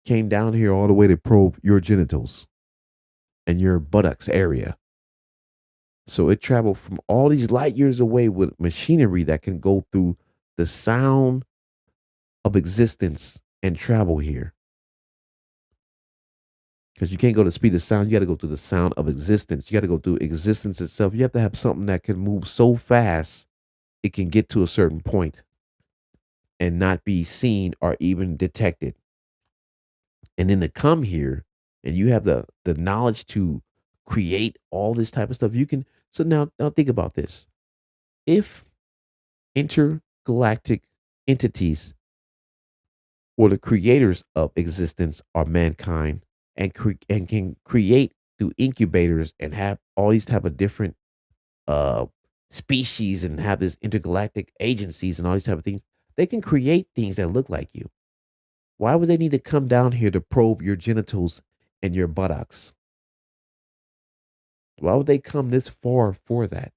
came down here all the way to probe your genitals and your buttocks area. So it traveled from all these light years away with machinery that can go through the sound of existence and travel here. Because you can't go to the speed of sound, you got to go through the sound of existence. You got to go through existence itself. You have to have something that can move so fast it can get to a certain point and not be seen or even detected. And then to come here and you have the knowledge to create all this type of stuff, you can. So now think about this. If intergalactic entities or the creators of existence are mankind and can create through incubators and have all these type of different uh species and have this intergalactic agencies and all these type of things, they can create things that look like you. Why would they need to come down here to probe your genitals and your buttocks? Why would they come this far for that?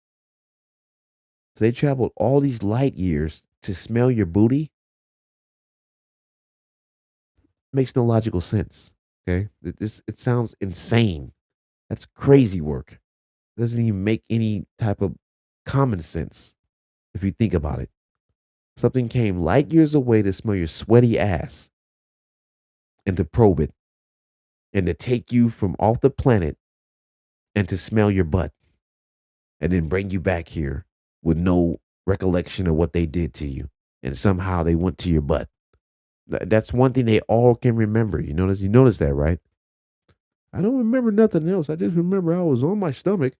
So they traveled all these light years to smell your booty? Makes no logical sense. Okay? It sounds insane. That's crazy work. It doesn't even make any type of common sense if you think about it. Something came light years away to smell your sweaty ass and to probe it and to take you from off the planet and to smell your butt and then bring you back here with no recollection of what they did to you. And somehow they went to your butt. That's one thing they all can remember. You notice that, right? I don't remember nothing else. I just remember I was on my stomach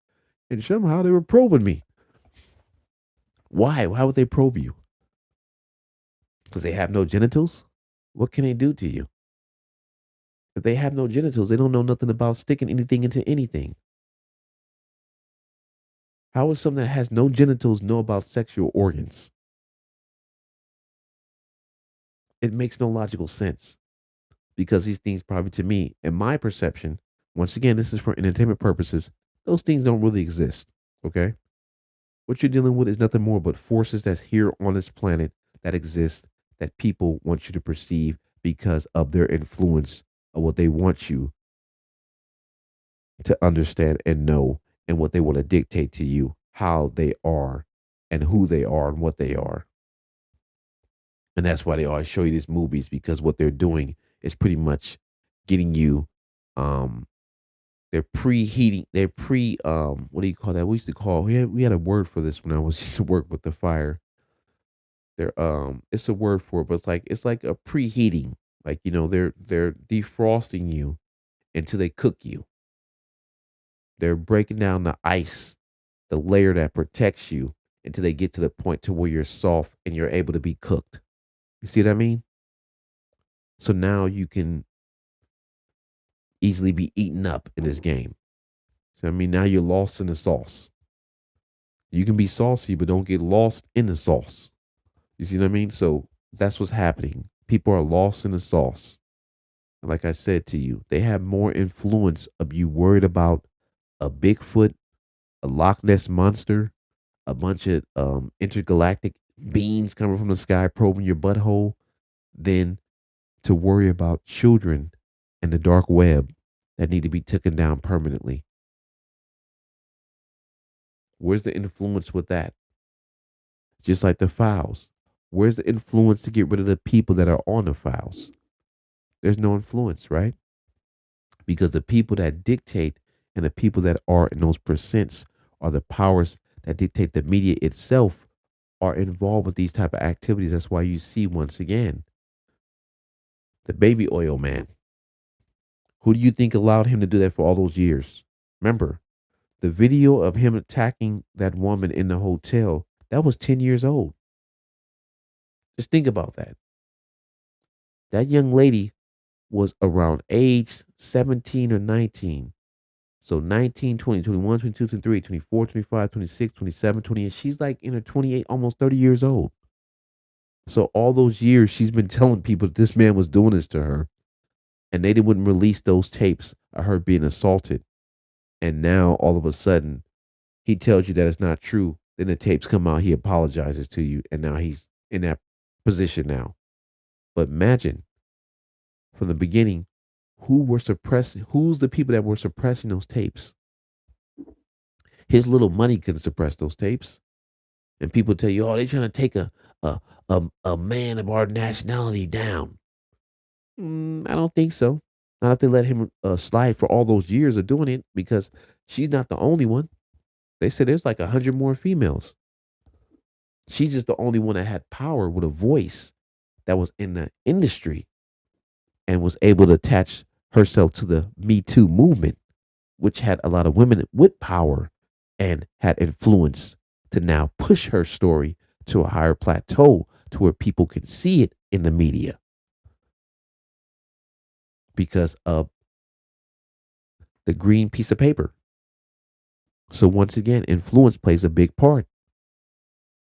and somehow they were probing me. Why? Why would they probe you? Because they have no genitals? What can they do to you? If they have no genitals, they don't know nothing about sticking anything into anything. How would someone that has no genitals know about sexual organs? It makes no logical sense because these things probably to me, in my perception, once again, this is for entertainment purposes, those things don't really exist. Okay? What you're dealing with is nothing more but forces that's here on this planet that exist that people want you to perceive because of their influence of what they want you to understand and know and what they want to dictate to you how they are and who they are and what they are. And that's why they always show you these movies because what they're doing is pretty much getting you um they're preheating they're pre what do you call that? We used to call we had a word for this when I was used to work with the fire. They're it's a word for it, but it's like a preheating. Like, they're defrosting you until they cook you. They're breaking down the ice, the layer that protects you until they get to the point to where you're soft and you're able to be cooked. You see what I mean? So now you can easily be eaten up in this game. So I mean now you're lost in the sauce. You can be saucy, but don't get lost in the sauce. You see what I mean? So that's what's happening. People are lost in the sauce. Like I said to you, they have more influence of you worried about a Bigfoot, a Loch Ness monster, a bunch of intergalactic beings coming from the sky probing your butthole, than to worry about children and the dark web that need to be taken down permanently. Where's the influence with that? Just like the files. Where's the influence to get rid of the people that are on the files? There's no influence, right? Because the people that dictate and the people that are in those percents are the powers that dictate the media itself are involved with these type of activities. That's why you see once again the baby oil man. Who do you think allowed him to do that for all those years? Remember, the video of him attacking that woman in the hotel, that was 10 years old. Just think about that. That young lady was around age 17 or 19. So 19, 20, 21, 22, 23, 24, 25, 26, 27, 28. She's like in her 28, almost 30 years old. So all those years she's been telling people this man was doing this to her and they wouldn't release those tapes of her being assaulted. And now all of a sudden he tells you that it's not true. Then the tapes come out, he apologizes to you, and now he's in that position now. But imagine from the beginning, who's the people that were suppressing those tapes? His little money couldn't suppress those tapes. And people tell you, oh, they're trying to take a a man of our nationality down. I don't think so. Not if they let him slide for all those years of doing it, because she's not the only one. They said there's like 100 more females. She's just the only one that had power with a voice that was in the industry and was able to attach herself to the Me Too movement, which had a lot of women with power and had influence to now push her story to a higher plateau to where people can see it in the media because of the green piece of paper. So once again, influence plays a big part.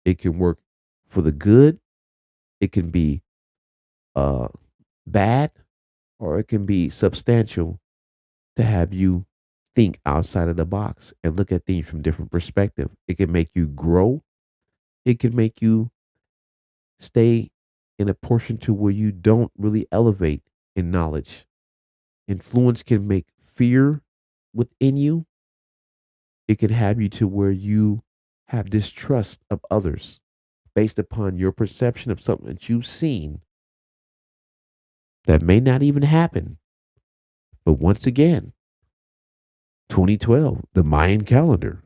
It can work for the good, it can be bad, or it can be substantial to have you think outside of the box and look at things from different perspective. It can make you grow. It can make you stay in a portion to where you don't really elevate in knowledge. Influence can make fear within you. It can have you to where you have distrust of others based upon your perception of something that you've seen that may not even happen. But once again, 2012, the Mayan calendar,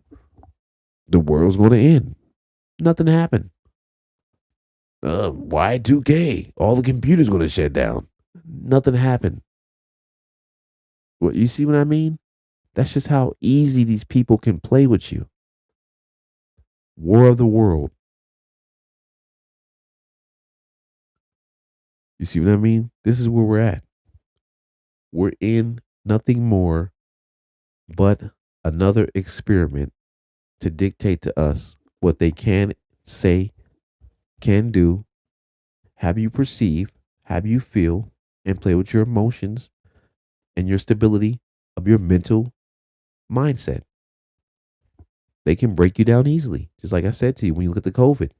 the world's going to end. Nothing happened. Y2K, all the computers going to shut down. Nothing happened. What you see what I mean? That's just how easy these people can play with you. War of the world. You see what I mean? This is where we're at. We're in nothing more but another experiment to dictate to us what they can say, can do, have you perceive, have you feel, and play with your emotions and your stability of your mental mindset. They can break you down easily. Just like I said to you when you look at the COVID.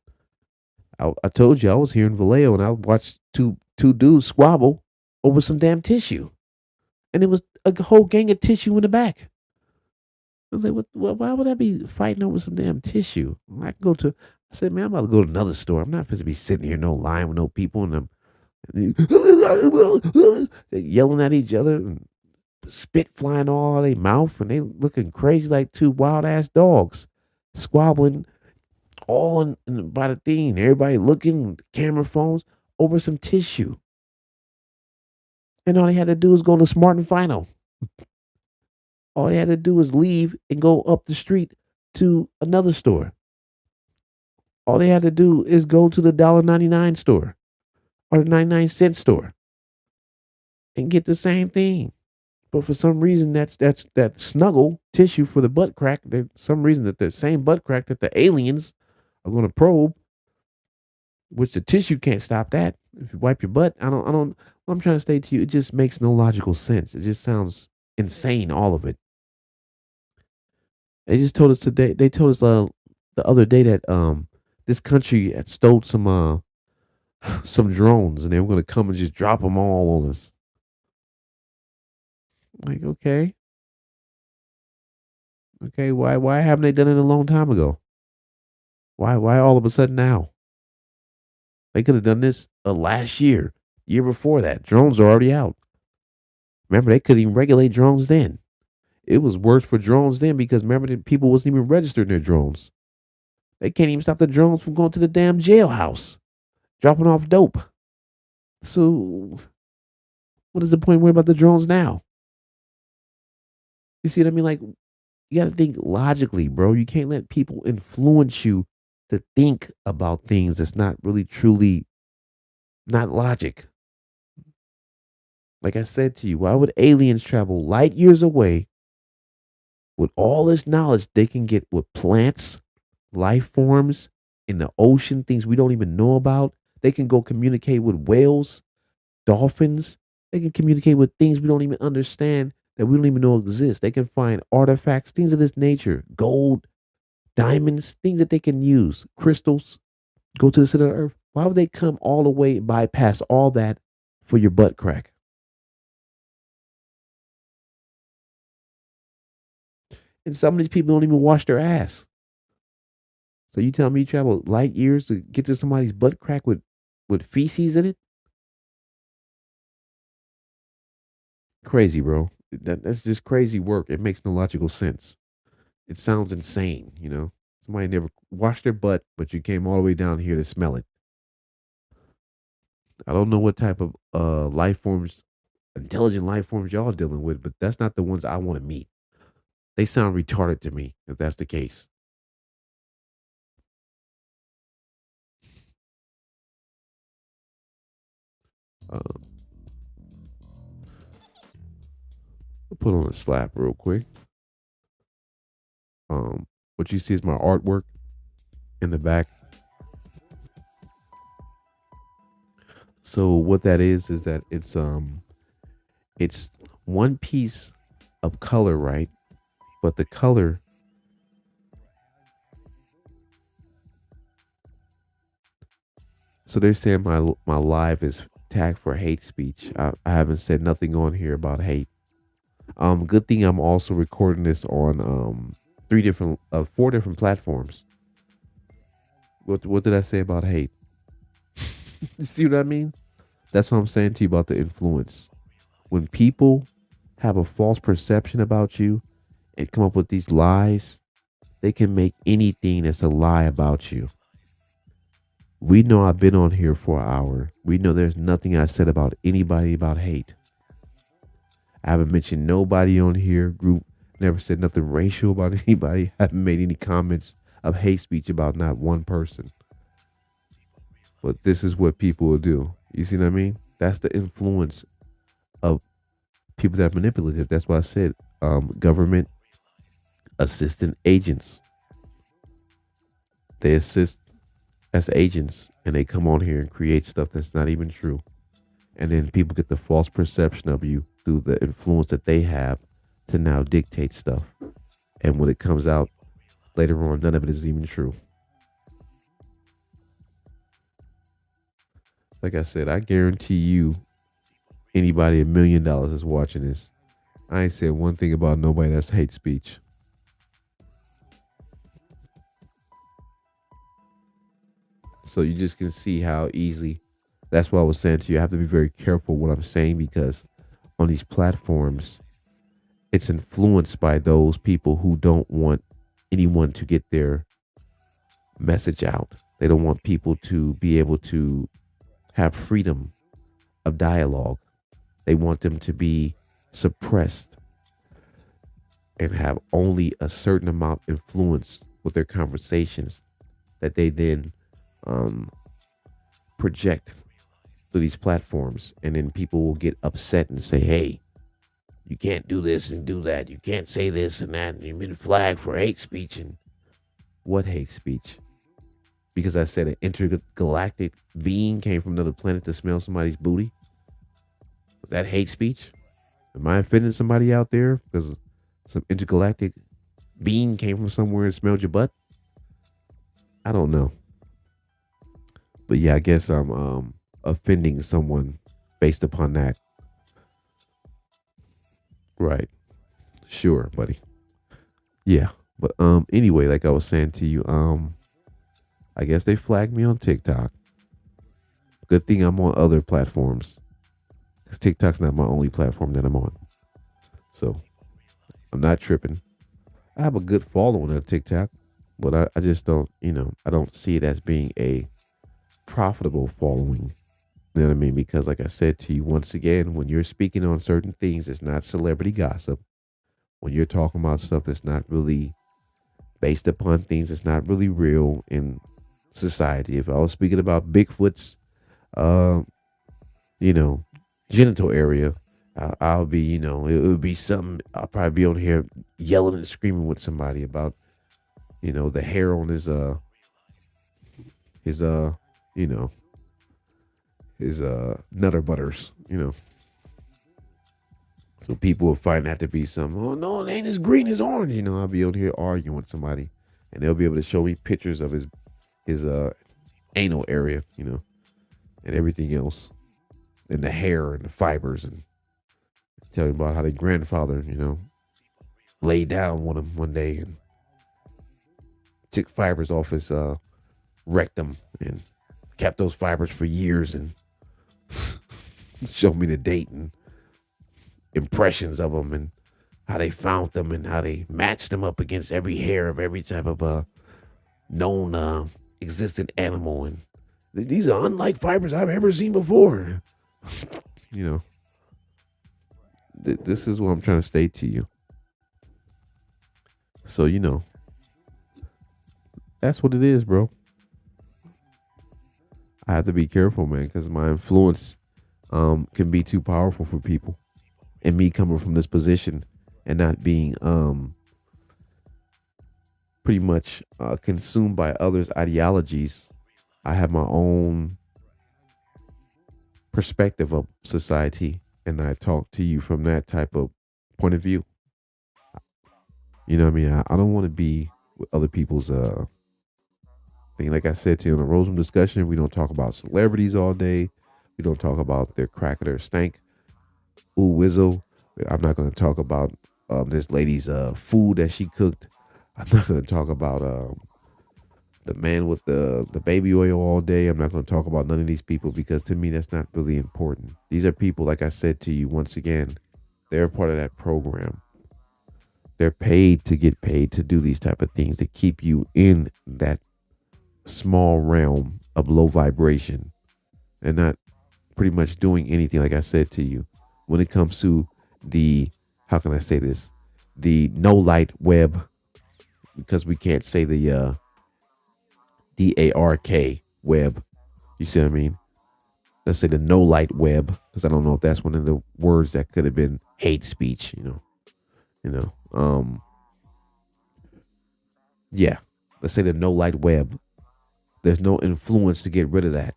I told you I was here in Vallejo and I watched two dudes squabble over some damn tissue. And it was a whole gang of tissue in the back. I was like, why would I be fighting over some damn tissue? I can go to, I said, man, I'm about to go to another store. I'm not supposed to be sitting here no line with no people and them yelling at each other and spit flying all out of their mouth and they looking crazy like two wild ass dogs squabbling all by the thing. Everybody looking, camera phones over some tissue. And all they had to do was go to Smart and Final. All they had to do was leave and go up the street to another store. All they had to do is go to the $1.99 store or the 99-cent store and get the same thing. But for some reason, that's that snuggle tissue for the butt crack. There's some reason that the same butt crack that the aliens are going to probe, which the tissue can't stop that. If you wipe your butt, I don't. What I'm trying to say to you, it just makes no logical sense. It just sounds insane, all of it. They just told us today. They told us the other day that this country had stole some drones and they were going to come and just drop them all on us. Like, okay, why haven't they done it a long time ago? Why all of a sudden now? They could have done this last year before that. Drones are already out. Remember, they couldn't even regulate drones then. It was worse for drones then because remember that people wasn't even registered their drones. They can't even stop the drones from going to the damn jailhouse, dropping off dope. So, what is the point worrying about the drones now? You see what I mean? Like, you got to think logically, bro. You can't let people influence you to think about things that's not really truly not logic. Like I said to you, why would aliens travel light years away with all this knowledge they can get with plants, life forms in the ocean, things we don't even know about? They can go communicate with whales, dolphins. They can communicate with things we don't even understand that we don't even know exist. They can find artifacts, things of this nature, gold, diamonds, things that they can use, crystals, go to the center of the earth. Why would they come all the way, bypass all that for your butt crack? And some of these people don't even wash their ass. So you tell me you travel light years to get to somebody's butt crack with feces in it? Crazy, bro. That's just crazy work. It makes no logical sense. It sounds insane, you know? Somebody never washed their butt, but you came all the way down here to smell it. I don't know what type of life forms, intelligent life forms y'all dealing with, but that's not the ones I want to meet. They sound retarded to me if that's the case. Um, I'll put on a slap real quick. What you see is my artwork in the back. So what that is that it's one piece of color, right? But the color, so they're saying my live is tagged for hate speech. I haven't said nothing on here about hate. Good thing I'm also recording this on four different platforms. What did I say about hate? You see what I mean? That's what I'm saying to you about the influence. When people have a false perception about you and come up with these lies, they can make anything that's a lie about you. We know I've been on here for an hour. We know there's nothing I said about anybody about hate. I haven't mentioned nobody on here. Group never said nothing racial about anybody. Haven't made any comments of hate speech about not one person. But this is what people will do. You see what I mean? That's the influence of people that are manipulative. That's why I said government assistant agents. They assist as agents and they come on here and create stuff that's not even true. And then people get the false perception of you through the influence that they have to now dictate stuff. And when it comes out later on, none of it is even true. Like I said, I guarantee you, anybody $1 million is watching this. I ain't said one thing about nobody that's hate speech. So you just can see how easy. That's what I was saying to you. I have to be very careful what I'm saying because on these platforms, it's influenced by those people who don't want anyone to get their message out. They don't want people to be able to have freedom of dialogue. They want them to be suppressed and have only a certain amount of influence with their conversations that they then project through these platforms. And then people will get upset and say, hey, you can't do this and do that. You can't say this and that. And you've been flagged for hate speech. And what hate speech? Because I said an intergalactic being came from another planet to smell somebody's booty? Was that hate speech? Am I offending somebody out there because some intergalactic being came from somewhere and smelled your butt? I don't know. But yeah, I guess I'm offending someone based upon that. Right. Sure, buddy. Yeah. But anyway, like I was saying to you, I guess they flagged me on TikTok. Good thing I'm on other platforms. Because TikTok's not my only platform that I'm on. So I'm not tripping. I have a good following on TikTok, but I just don't, I don't see it as being a profitable following. You know what I mean? Because like I said to you once again, when you're speaking on certain things, it's not celebrity gossip. When you're talking about stuff that's not really based upon things that's not really real in society. If I was speaking about Bigfoot's, uh, you know, genital area, I'll be, it would be something. I'll probably be on here yelling and screaming with somebody about, the hair on his, you know, his nutter butters, So people will find that to be some, oh no, it ain't as green as orange. I'll be out here arguing with somebody and they'll be able to show me pictures of his anal area, and everything else. And the hair and the fibers and tell you about how their grandfather, laid down with him one day and took fibers off his rectum and kept those fibers for years and showed me the date and impressions of them and how they found them and how they matched them up against every hair of every type of known existent animal. And these are unlike fibers I've ever seen before. You know, this is what I'm trying to state to you. So, that's what it is, bro. I have to be careful, man, because my influence can be too powerful for people. And me coming from this position and not being pretty much consumed by others' ideologies, I have my own perspective of society, and I talk to you from that type of point of view. You know what I mean? I don't want to be with other people's thing. Like I said to you in the Roseroom discussion, we don't talk about celebrities all day. We don't talk about their crack or their stank. Ooh, Wizzo. I'm not going to talk about this lady's food that she cooked. I'm not going to talk about the man with the baby oil all day. I'm not going to talk about none of these people because to me, that's not really important. These are people, like I said to you, once again, they're part of that program. They're paid to get paid to do these type of things to keep you in that small realm of low vibration and not pretty much doing anything. Like I said to you, when it comes to the, how can I say this, the no light web, because we can't say the DARK web. You see what I mean? Let's say the no light web, because I don't know if that's one of the words that could have been hate speech. Yeah. Let's say the no light web. There's no influence to get rid of that.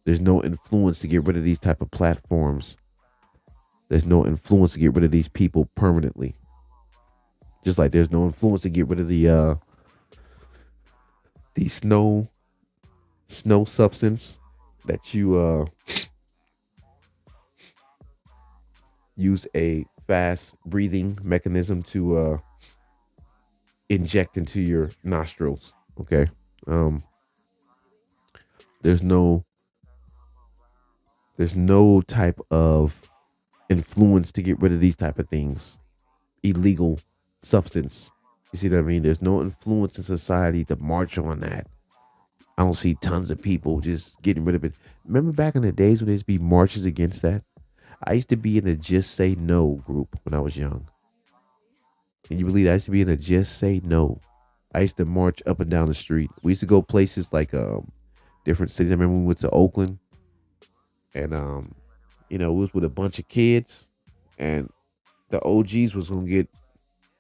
There's no influence to get rid of these type of platforms. There's no influence to get rid of these people permanently. Just like there's no influence to get rid of the snow substance that you use a fast breathing mechanism to inject into your nostrils. Okay. There's no type of influence to get rid of these type of things. Illegal substance. You see what I mean? There's no influence in society to march on that. I don't see tons of people just getting rid of it. Remember back in the days when there used to be marches against that? I used to be in a Just Say No group when I was young. Can you believe I used to be in a Just Say No? I used to march up and down the street. We used to go places like different cities. I remember we went to Oakland and it was with a bunch of kids and the OGs was gonna get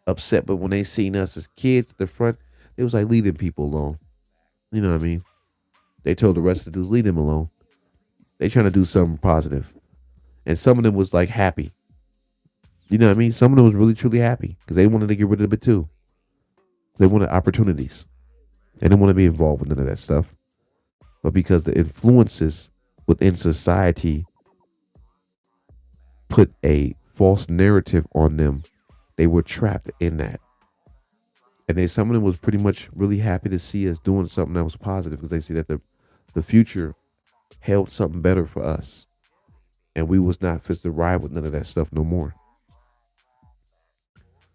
upset, but when they seen us as kids at the front, it was like leave them people alone. You know what I mean? They told the rest of the dudes, leave them alone. They trying to do something positive. And some of them was like happy. You know what I mean? Some of them was really truly happy because they wanted to get rid of it too. They wanted opportunities. They didn't want to be involved with none of that stuff. But because the influences within society put a false narrative on them, they were trapped in that. And then some of them was pretty much really happy to see us doing something that was positive because they see that the future held something better for us. And we was not fit to ride with none of that stuff no more.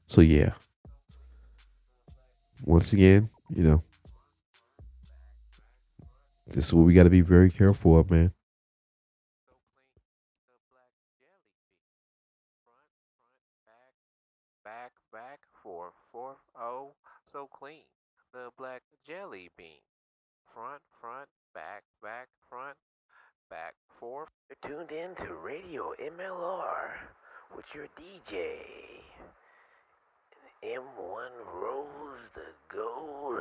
So yeah. Once again, this is what we got to be very careful of, man. Back, back, 440, so clean. The black jelly bean. Front, front, back, back, front, back, four. You're tuned in to Radio MLR with your DJ. M1 Rose, the gold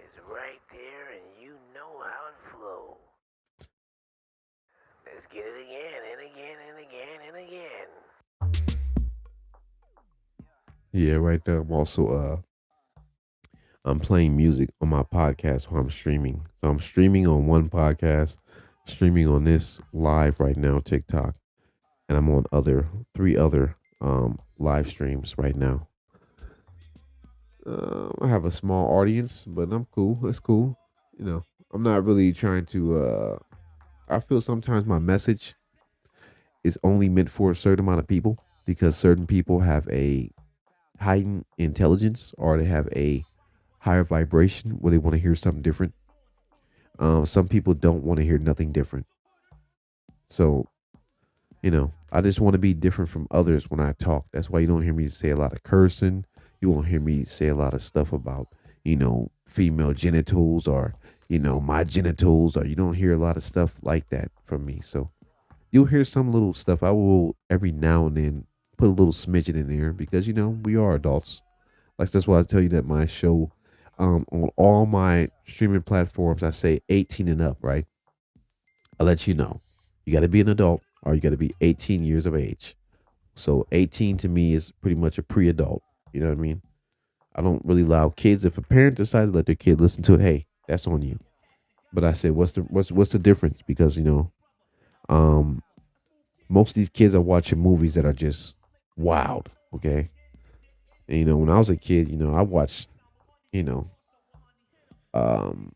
is right there, and you know how it flows. Let's get it again and again and again and again. Yeah, right there. I'm playing music on my podcast while I'm streaming. So I'm streaming on one podcast, streaming on this live right now, TikTok, and I'm on three other live streams right now. I have a small audience, but I'm cool. It's cool. You know, I'm not really trying to. I feel sometimes my message is only meant for a certain amount of people because certain people have a heightened intelligence or they have a higher vibration where they want to hear something different. Some people don't want to hear nothing different. So, I just want to be different from others when I talk. That's why you don't hear me say a lot of cursing. You won't hear me say a lot of stuff about, female genitals or, my genitals, or you don't hear a lot of stuff like that from me. So you'll hear some little stuff. I will every now and then put a little smidgen in there because, we are adults. Like that's why I tell you that my show, on all my streaming platforms, I say 18 and up, right? I let you know. You got to be an adult or you got to be 18 years of age. So 18 to me is pretty much a pre-adult. You know what I mean? I don't really allow kids. If a parent decides to let their kid listen to it, hey, that's on you. But I said, what's the difference? Because um, most of these kids are watching movies that are just wild. Okay, and when I was a kid, I watched, you know, um,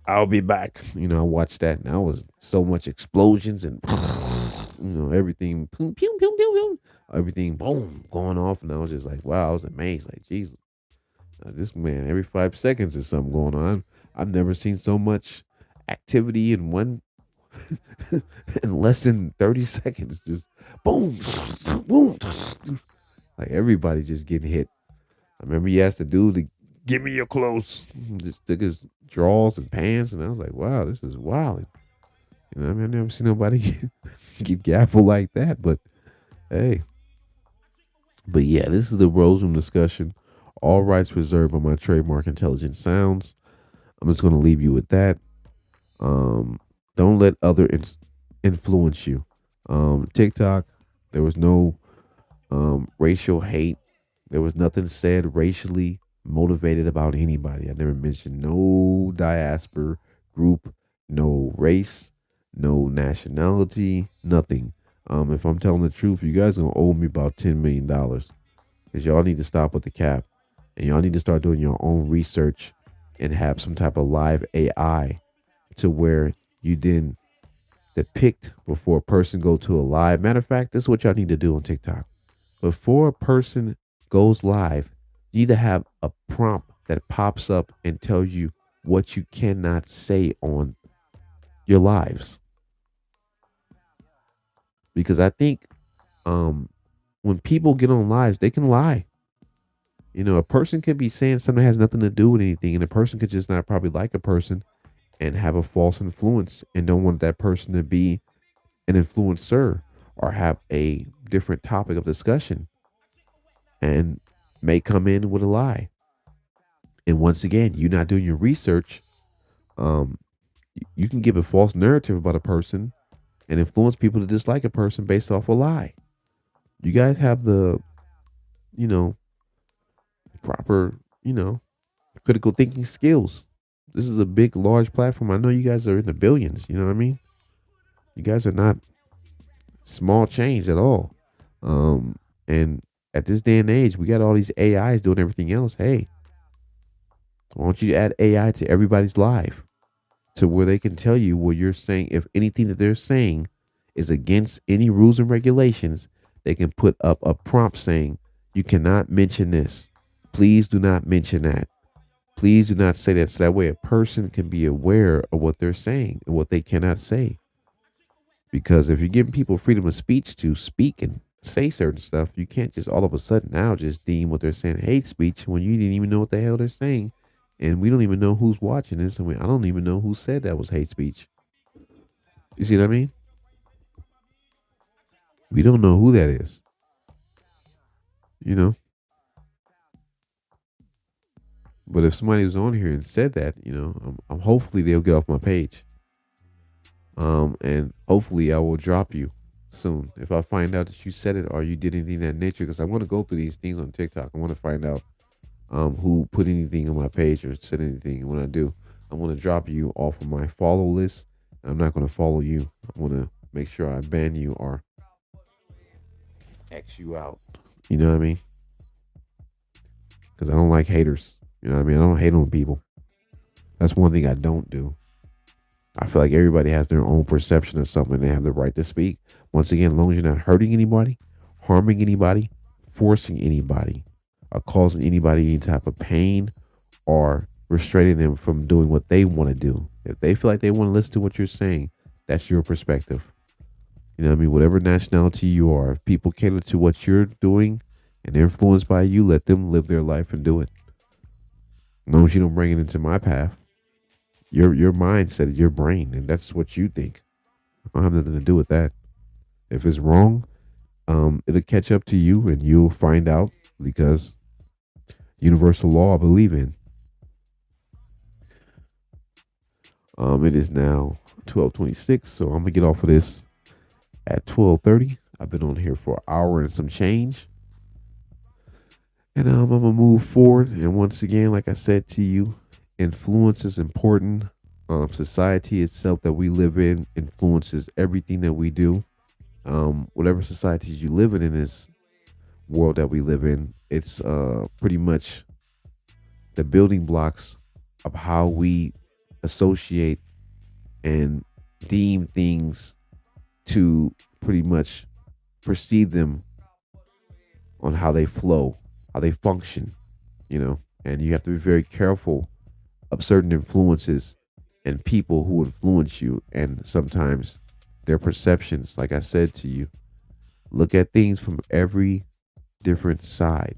I'll be back. I watched that, and I was so much explosions and everything, pew, pew, pew, pew, pew, everything, boom, going off, and I was just like, wow, I was amazed, like Jesus, this man, every 5 seconds is something going on. I've never seen so much activity in one in less than 30 seconds. Just boom, boom, like everybody just getting hit. I remember he asked the dude to give me your clothes. Just took his drawers and pants, and I was like, wow, this is wild. I mean, I've never seen nobody get gaffled like that. But hey, but yeah, this is the Rose Room discussion. All rights reserved on my trademark intelligent sounds. I'm just going to leave you with that. Um, don't let other influence you. TikTok, there was no racial hate. There was nothing said racially motivated about anybody. I never mentioned no diaspora group, no race, no nationality, nothing. If I'm telling the truth, you guys gonna owe me about $10 million because y'all need to stop with the cap and y'all need to start doing your own research and have some type of live AI to where you then depict before a person go to a live. Matter of fact, this is what y'all need to do on TikTok. Before a person goes live, you need to have a prompt that pops up and tell you what you cannot say on your lives. Because I think when people get on lives, they can lie. A person could be saying something that has nothing to do with anything, and a person could just not probably like a person and have a false influence and don't want that person to be an influencer or have a different topic of discussion and may come in with a lie. And once again, you're not doing your research. Um, you can give a false narrative about a person and influence people to dislike a person based off a lie. You guys have the, you know, proper, critical thinking skills. This is a big, large platform. I know you guys are in the billions. You know what I mean? You guys are not small change at all. And at this day and age, we got all these AIs doing everything else. Hey, why don't you add AI to everybody's life to where they can tell you what you're saying? If anything that they're saying is against any rules and regulations, they can put up a prompt saying, you cannot mention this. Please do not mention that. Please do not say that. So that way a person can be aware of what they're saying and what they cannot say. Because if you're giving people freedom of speech to speak and say certain stuff, you can't just all of a sudden now just deem what they're saying hate speech when you didn't even know what the hell they're saying. And we don't even know who's watching this. I don't even know who said that was hate speech. You see what I mean? We don't know who that is. You know? But if somebody was on here and said that, I'm hopefully they'll get off my page. And hopefully I will drop you soon if I find out that you said it or you did anything of that nature. Because I want to go through these things on TikTok. I want to find out who put anything on my page or said anything. And when I do, I want to drop you off of my follow list. I'm not going to follow you. I want to make sure I ban you or X you out. You know what I mean? Because I don't like haters. You know what I mean? I don't hate on people. That's one thing I don't do. I feel like everybody has their own perception of something. They have the right to speak. Once again, as long as you're not hurting anybody, harming anybody, forcing anybody, or causing anybody any type of pain or restraining them from doing what they want to do. If they feel like they want to listen to what you're saying, that's your perspective. You know what I mean? Whatever nationality you are, if people cater to what you're doing and they're influenced by you, let them live their life and do it. As long as you don't bring it into my path, your mindset is your brain, and that's what you think. I don't have nothing to do with that. If it's wrong, it'll catch up to you, and you'll find out because universal law I believe in. It is now 12:26, so I'm gonna get off of this at 12:30. I've been on here for an hour and some change. And I'm gonna move forward. And once again, like I said to you, influence is important. Society itself that we live in influences everything that we do. Whatever society you live in this world that we live in, it's pretty much the building blocks of how we associate and deem things to pretty much perceive them on how they flow, how they function, you know. And you have to be very careful of certain influences and people who influence you, and sometimes their perceptions. Like I said to you, look at things from every different side.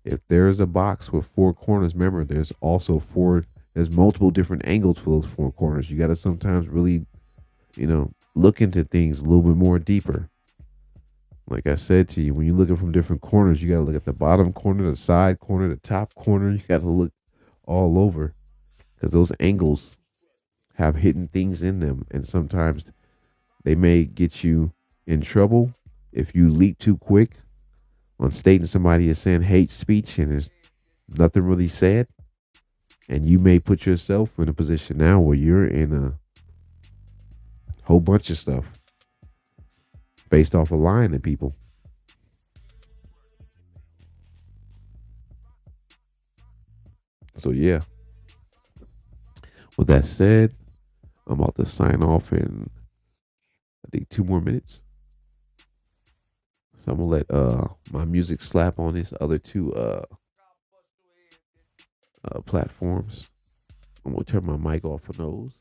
If there's a box with four corners, remember there's multiple different angles for those four corners. You got to sometimes really, look into things a little bit more deeper. Like I said to you, when you're looking from different corners, you got to look at the bottom corner, the side corner, the top corner. You got to look all over because those angles have hidden things in them. And sometimes they may get you in trouble if you leap too quick on stating somebody is saying hate speech and there's nothing really said. And you may put yourself in a position now where you're in a whole bunch of stuff based off of lying to people. So yeah. With that said, I'm about to sign off in I think 2 more minutes. So I'm gonna let my music slap on these other two platforms. I'm gonna turn my mic off for those.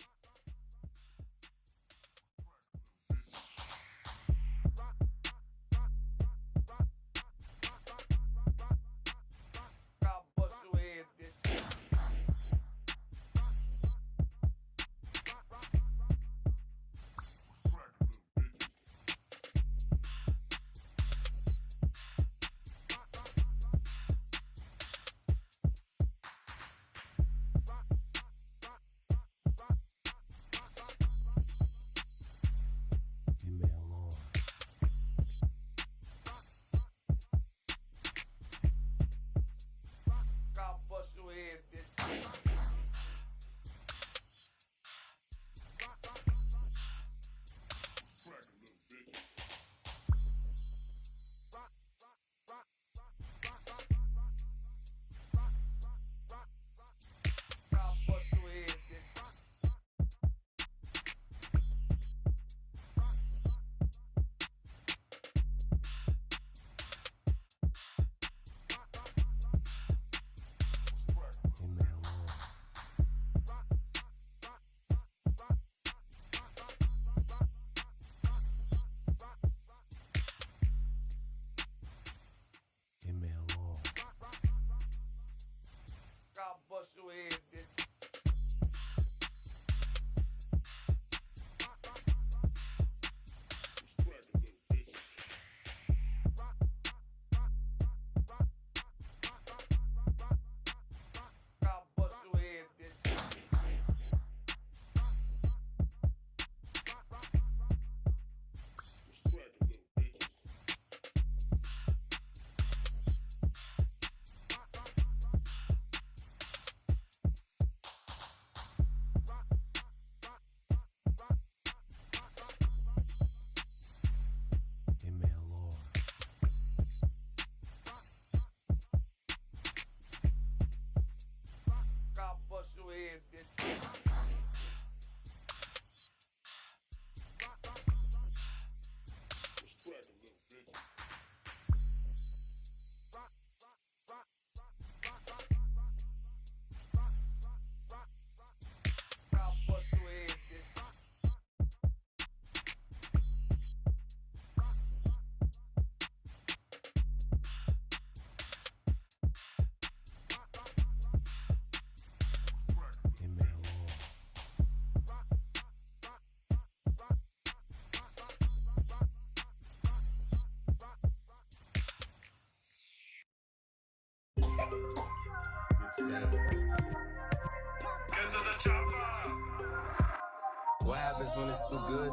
What happens when it's too good?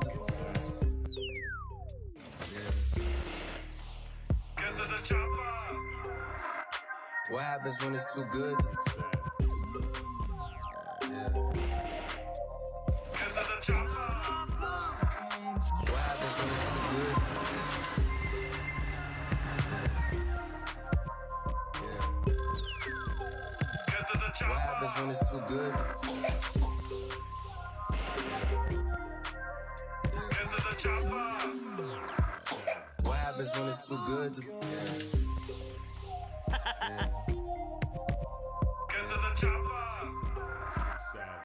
Get to the chopper. What happens when it's too good? Yeah. Get to the chopper. What happens when it's too good? Yeah. Get to the chopper. What happens when it's too good? What happens when it's too good?